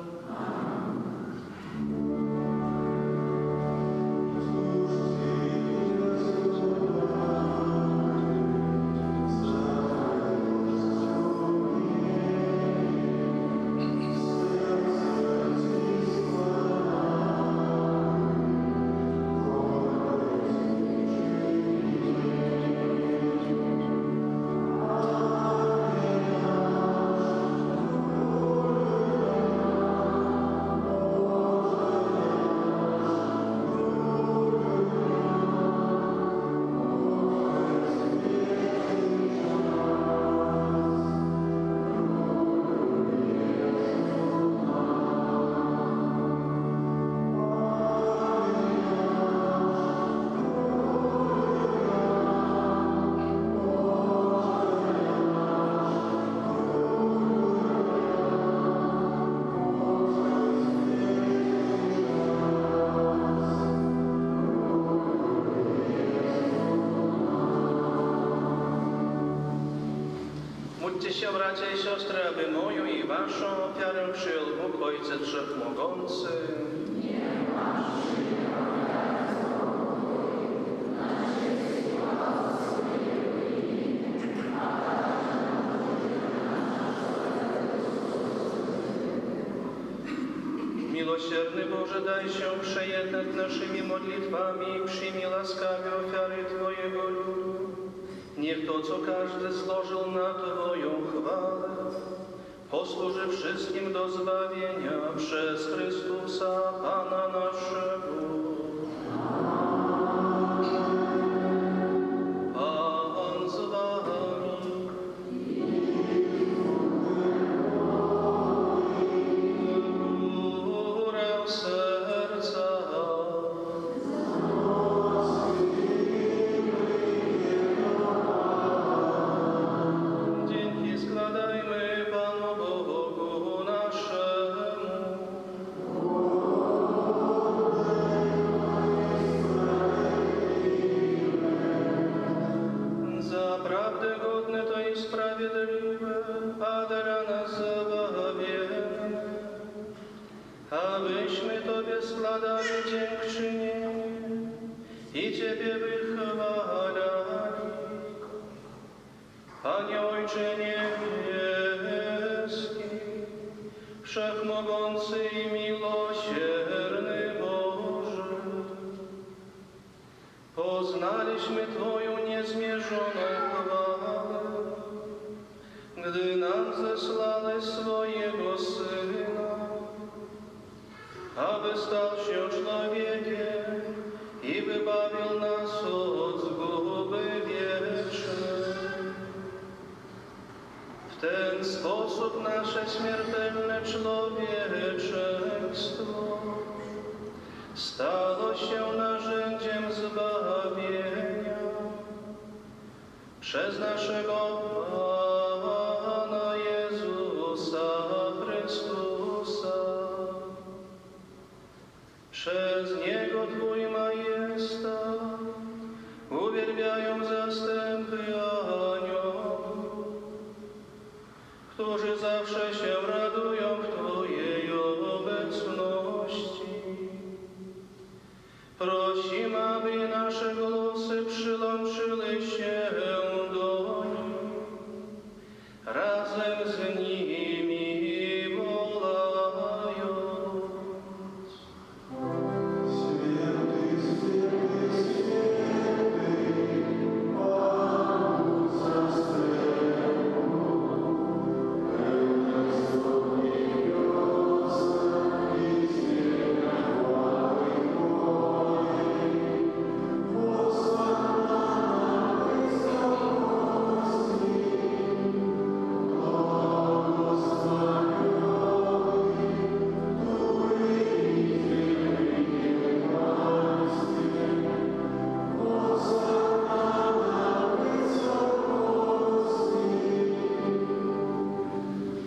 Módlcie bracia i siostry, aby moją i waszą ofiarę przyjął Bóg Ojciec Wszechmogący. Miłosierny Boże, daj się przejednać naszymi modlitwami i przyjmij łaskawie ofiary Twojego ludu. Niech to, co każdy złożył na Twoją chwałę, posłuży wszystkim do zbawienia przez Chrystusa, Pana naszego. Pan z Wami. Górę serca. Dzięki składajmy Panu Bogu naszemu. Zaprawdę godne to i sprawiedliwe, a dla nas zbawienne, abyśmy Tobie składali dziękczynienie i Ciebie wychwalali. Panie Ojcze niebieski, wszechmogący i miłosierny Boże, poznaliśmy Twoją niezmierzoną chwałę, gdy nam zesłałeś swojego Syna, aby stał się człowiekiem i wybawił nas od zguby wiecznej. W ten sposób nasze śmiertelne człowieczeństwo stało się narzędziem zbawienia przez naszego Pana Jezusa Chrystusa. Przez Niego Twój majestat uwielbiają zastępy aniołów, którzy zawsze się radują w Twojej obecności. Prosimy, aby nasze głosy przyłączyły się do nich, razem z nimi wołając.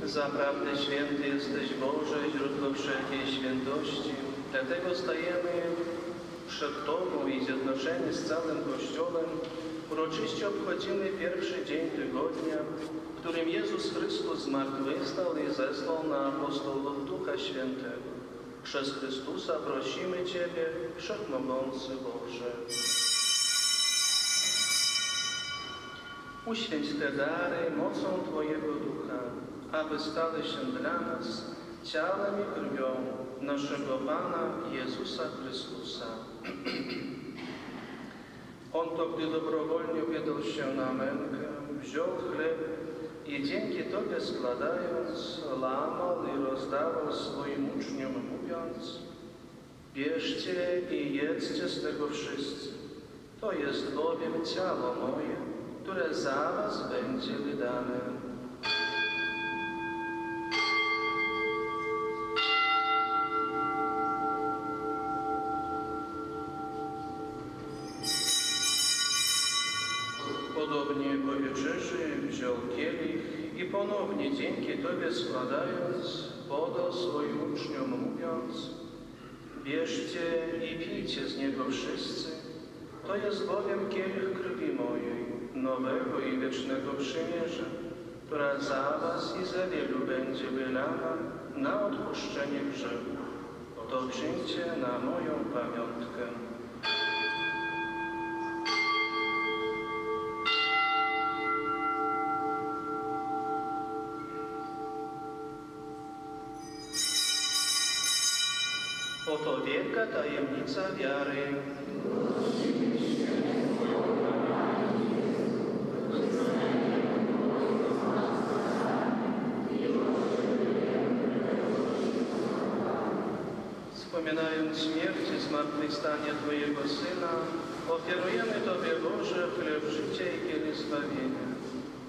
Zaprawdę święty jesteś Boże, źródło wszelkiej świętości. Dlatego stajemy przed Tobą i zjednoczeni z całym Kościołem uroczyście obchodzimy pierwszy dzień tygodnia, w którym Jezus Chrystus zmartwychwstał i zesłał na apostołów Ducha Świętego. Przez Chrystusa prosimy Ciebie, Wszechmogący Boże. Uświęć te dary mocą Twojego Ducha, aby stały się dla nas ciałem i krwią naszego Pana Jezusa Chrystusa. On to, gdy dobrowolnie wydał się na mękę, wziął chleb i dzięki Tobie składając, łamał i rozdawał swoim uczniom, mówiąc: bierzcie i jedzcie z tego wszyscy. To jest bowiem ciało moje, które za was będzie wydane. Podobnie po wieczerzy wziął kielich i ponownie dzięki Tobie składając, podał swoim uczniom, mówiąc: bierzcie i pijcie z niego wszyscy, to jest bowiem kielich krwi mojej, nowego i wiecznego przymierza, która za was i za wielu będzie wylana na odpuszczenie grzechów. To czyńcie na moją pamiątkę. Oto wielka tajemnica wiary. Wspominając śmierć i zmartwychwstanie Twojego Syna, ofiarujemy Tobie, Boże, chleb życia i kielich zbawienia.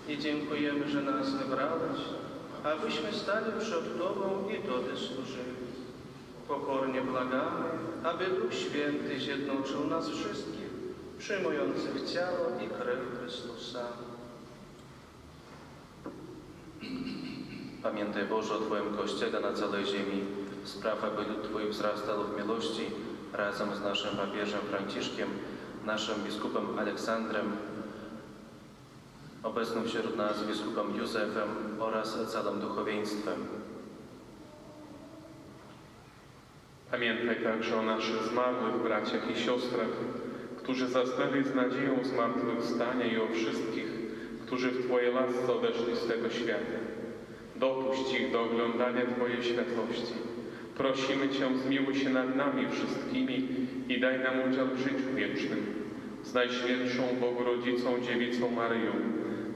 I dziękujemy, że nas wybrałeś, abyśmy stali przed Tobą i Tobie służyli. Pokornie błagamy, aby Duch Święty zjednoczył nas wszystkich, przyjmujących ciało i krew Chrystusa. Pamiętaj, Boże, o Twoim Kościele na całej ziemi. Spraw, aby lud Twój wzrastał w miłości razem z naszym papieżem Franciszkiem, naszym biskupem Aleksandrem, obecnym wśród nas biskupem Józefem oraz całym duchowieństwem. Pamiętaj także o naszych zmarłych braciach i siostrach, którzy zasnęli z nadzieją zmartwychwstania i o wszystkich, którzy w Twojej łasce odeszli z tego świata. Dopuść ich do oglądania Twojej światłości. Prosimy Cię, zmiłuj się nad nami wszystkimi i daj nam udział w życiu wiecznym. Z Najświętszą Bogu Rodzicą Dziewicą Maryją,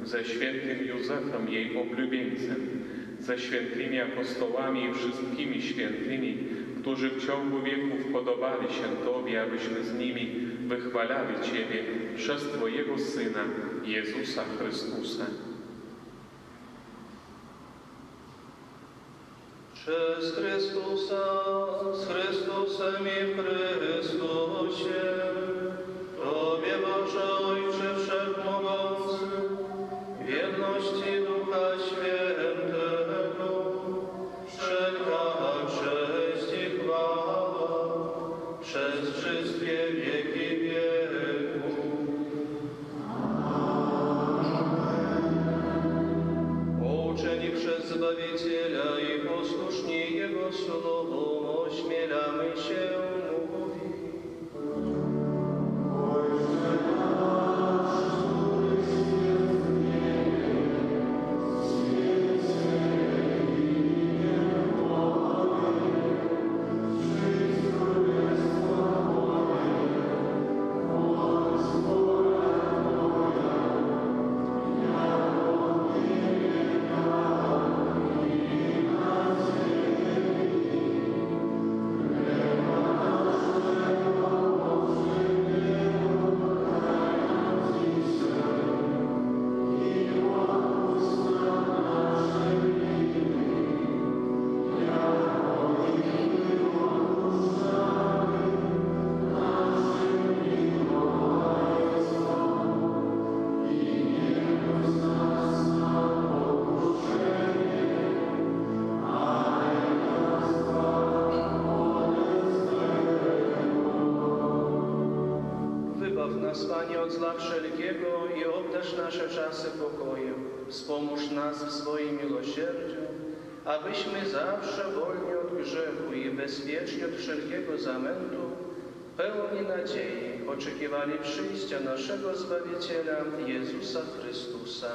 ze świętym Józefem, jej oblubieńcem, ze świętymi apostołami i wszystkimi świętymi, którzy w ciągu wieków podobali się Tobie, abyśmy z nimi wychwalali Ciebie przez Twojego Syna, Jezusa Chrystusa. Przez Chrystusa, z Chrystusem i w Chrystusie, Tobie, Boże Ojcze Wszechmogący, w jedności Ducha Świętego, wszelka cześć i chwała przez wszystkie wieki wieków. Pouczeni przez Zbawiciela i posłuszni Jego słowom, ośmielamy się mówić. Panie, od zła wszelkiego i obdarz nasze czasy pokojem. Wspomóż nas w swoim miłosierdziu, abyśmy zawsze wolni od grzechu i bezpieczni od wszelkiego zamętu, pełni nadziei, oczekiwali przyjścia naszego Zbawiciela, Jezusa Chrystusa.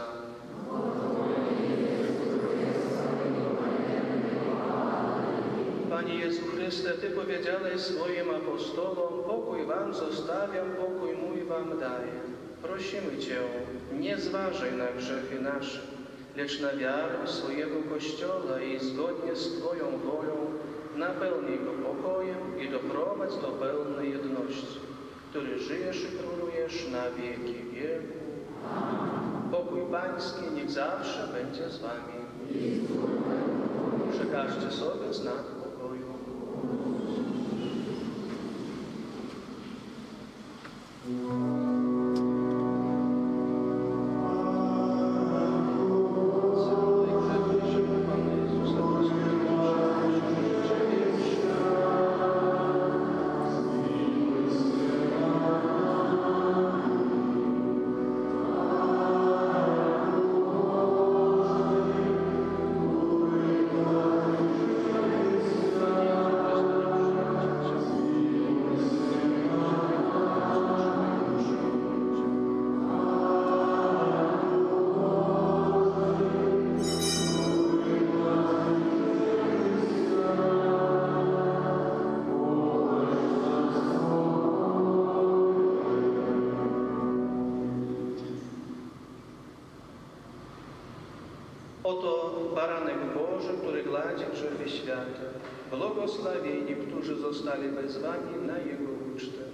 Panie Jezu Chryste, Ty powiedziałeś swoim apostolom, pokój Wam zostawiam, pokój mój Wam daję. Prosimy Cię, nie zważaj na grzechy nasze, lecz na wiarę swojego Kościoła i zgodnie z Twoją wolą napełnij go pokojem i doprowadź do pełnej jedności, który żyjesz i królujesz na wieki wieku. Pokój Pański niech zawsze będzie z Wami. Przekażcie sobie znak pokoju. Thank you. Boże, który gladzi drzewie świata, błogosławieni, którzy zostali wezwani na Jego ucztę.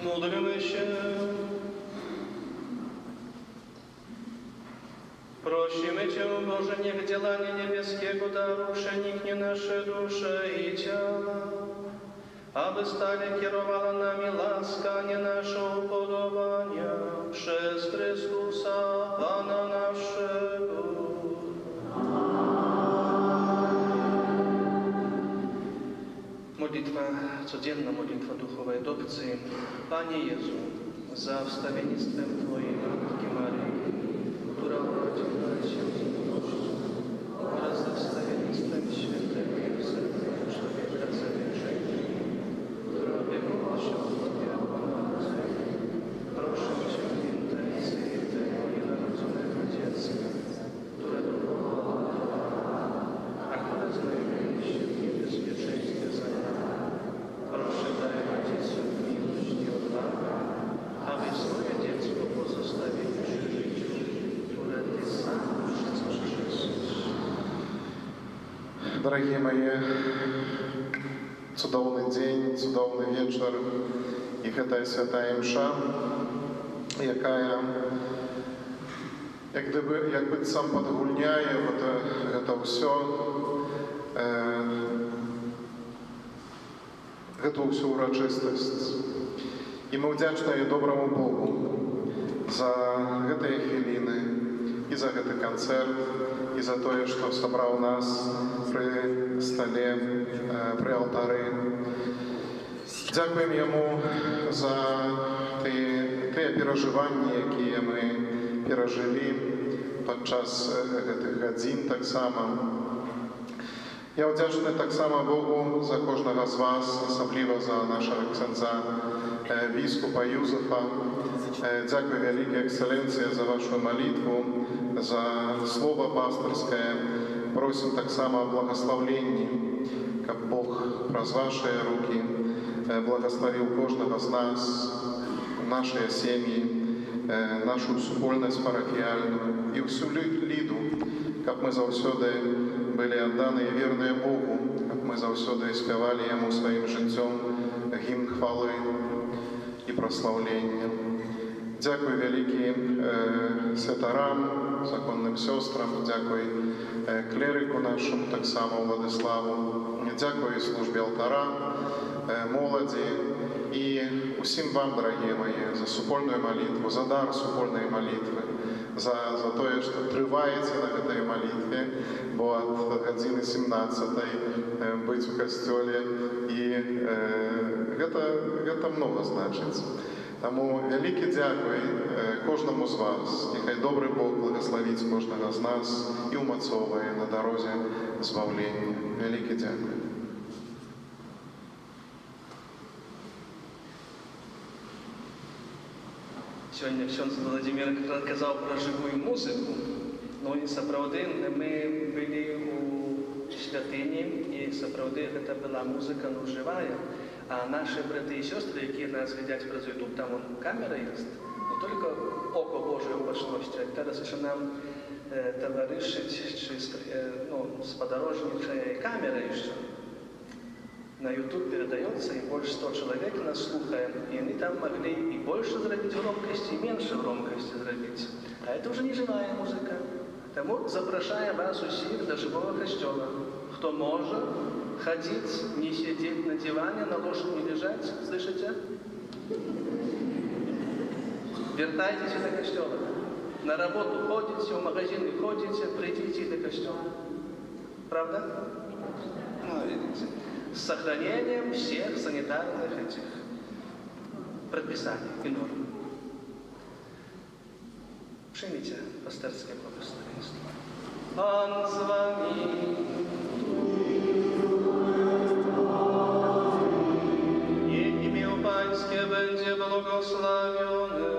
Módlmy się. Prosimy Cię, Boże, niech działanie niebieskiego daru przeniknie nasze dusze i ciała, aby stale kierowała nami łaska, nie nasze upodobania, przez Chrystusa Pana naszego. Modlitwa, codzienna modlitwa duchowej adopcji. Panie Jezu, za wstawiennictwem Twojej Matki Maryi, która urodziła się z miłości, oraz za wstawiennictwem świętego Józefa, człowieka zawieczenia, która opiekowała się o Tobie, proszę Cię w intencji tego nienarodzonego dziecka, które wychowała, a które znajduje się w niebezpieczeństwie zagłady. Proszę daj Ojcu miłość i odwagę, aby swoje dziecko pozostawić przy życiu, które Ty sam chcesz. Дорогие мои, цудоўны дзень, цудоўны вечар і гэтая святая імша, якая як быццам падгульняе гэта ўсё, гэту ўсю урачыстасць. І мы ўдзячныя добраму Богу за гэтыя хвіліны і за гэты канцэрт, і за тое, што сабраў нас пры стале, пры алтары. Дзякуем Яму за тыя перажыванні, якія мы перажылі падчас гэтых гадзін таксама. Я ўдзячны таксама Богу за кожнага з вас, асабліва за нашага ксяндза біскупа Юзефа. Дзякуй вялікая эксцэленцыя за вашу малітву, за слова пастырскае. Просім таксама благаслаўленні, каб Бог праз вашыя рукі благаславіў кожнага з нас, нашыя сем'і, нашу супольнасць парафіяльную і ўсю ліду, каб мы заўсёды былі адданыя і верныя Богу, каб мы заўсёды спявалі Яму сваім жыццём гімн хвалы і праслаўлення. Дзякуй вялікі святарам, законным сёстрам, дзякуй клерыку нашаму, таксама Владыславу, дзякуй службе алтара, моладзі і усім вам, дарагія мае, за супольную малітву, за дар супольнай малітвы, за тое, што трываеце на гэтай малітве, бо ад гадзіны 17 быць у касцёле, і гэта многа значыць. Таму вялікі дзякуй кожнаму з вас. Няхай добры Бог благаславіць кожнага з нас і ўмацоўвае на дарозе збаўлення. Вялікі дзякуй. Сёння ксёндз Владимир казаў пра жывую музыку. Ну і сапраўды мы былі у святыні, і сапраўды гэта была музыка жывая. А наши браты и сестры, якія нас глядяць праз YouTube, там камера есть, не только око Божие убачнасці, а зараз еще нам товаришить, сподорожничая камера еще. На YouTube передается, и больше 100 человек нас слухает, и они там могли и больше зрабіць громкости, и меньше громкости зрабіць. А это уже не живая музыка. Тому запрашаю вас усіх до живого костёла. Кто может ходить, не сидеть на диване, на лошади не лежать, слышите? Вертайтесь до костёла. На работу ходите, в магазины ходите, придите до костёла. Правда? Ну, видите. С сохранением всех санитарных этих предписаний и норм. Примите пастырское благословенство. Пан з вами. Niech imię Pańskie będzie błogosławione.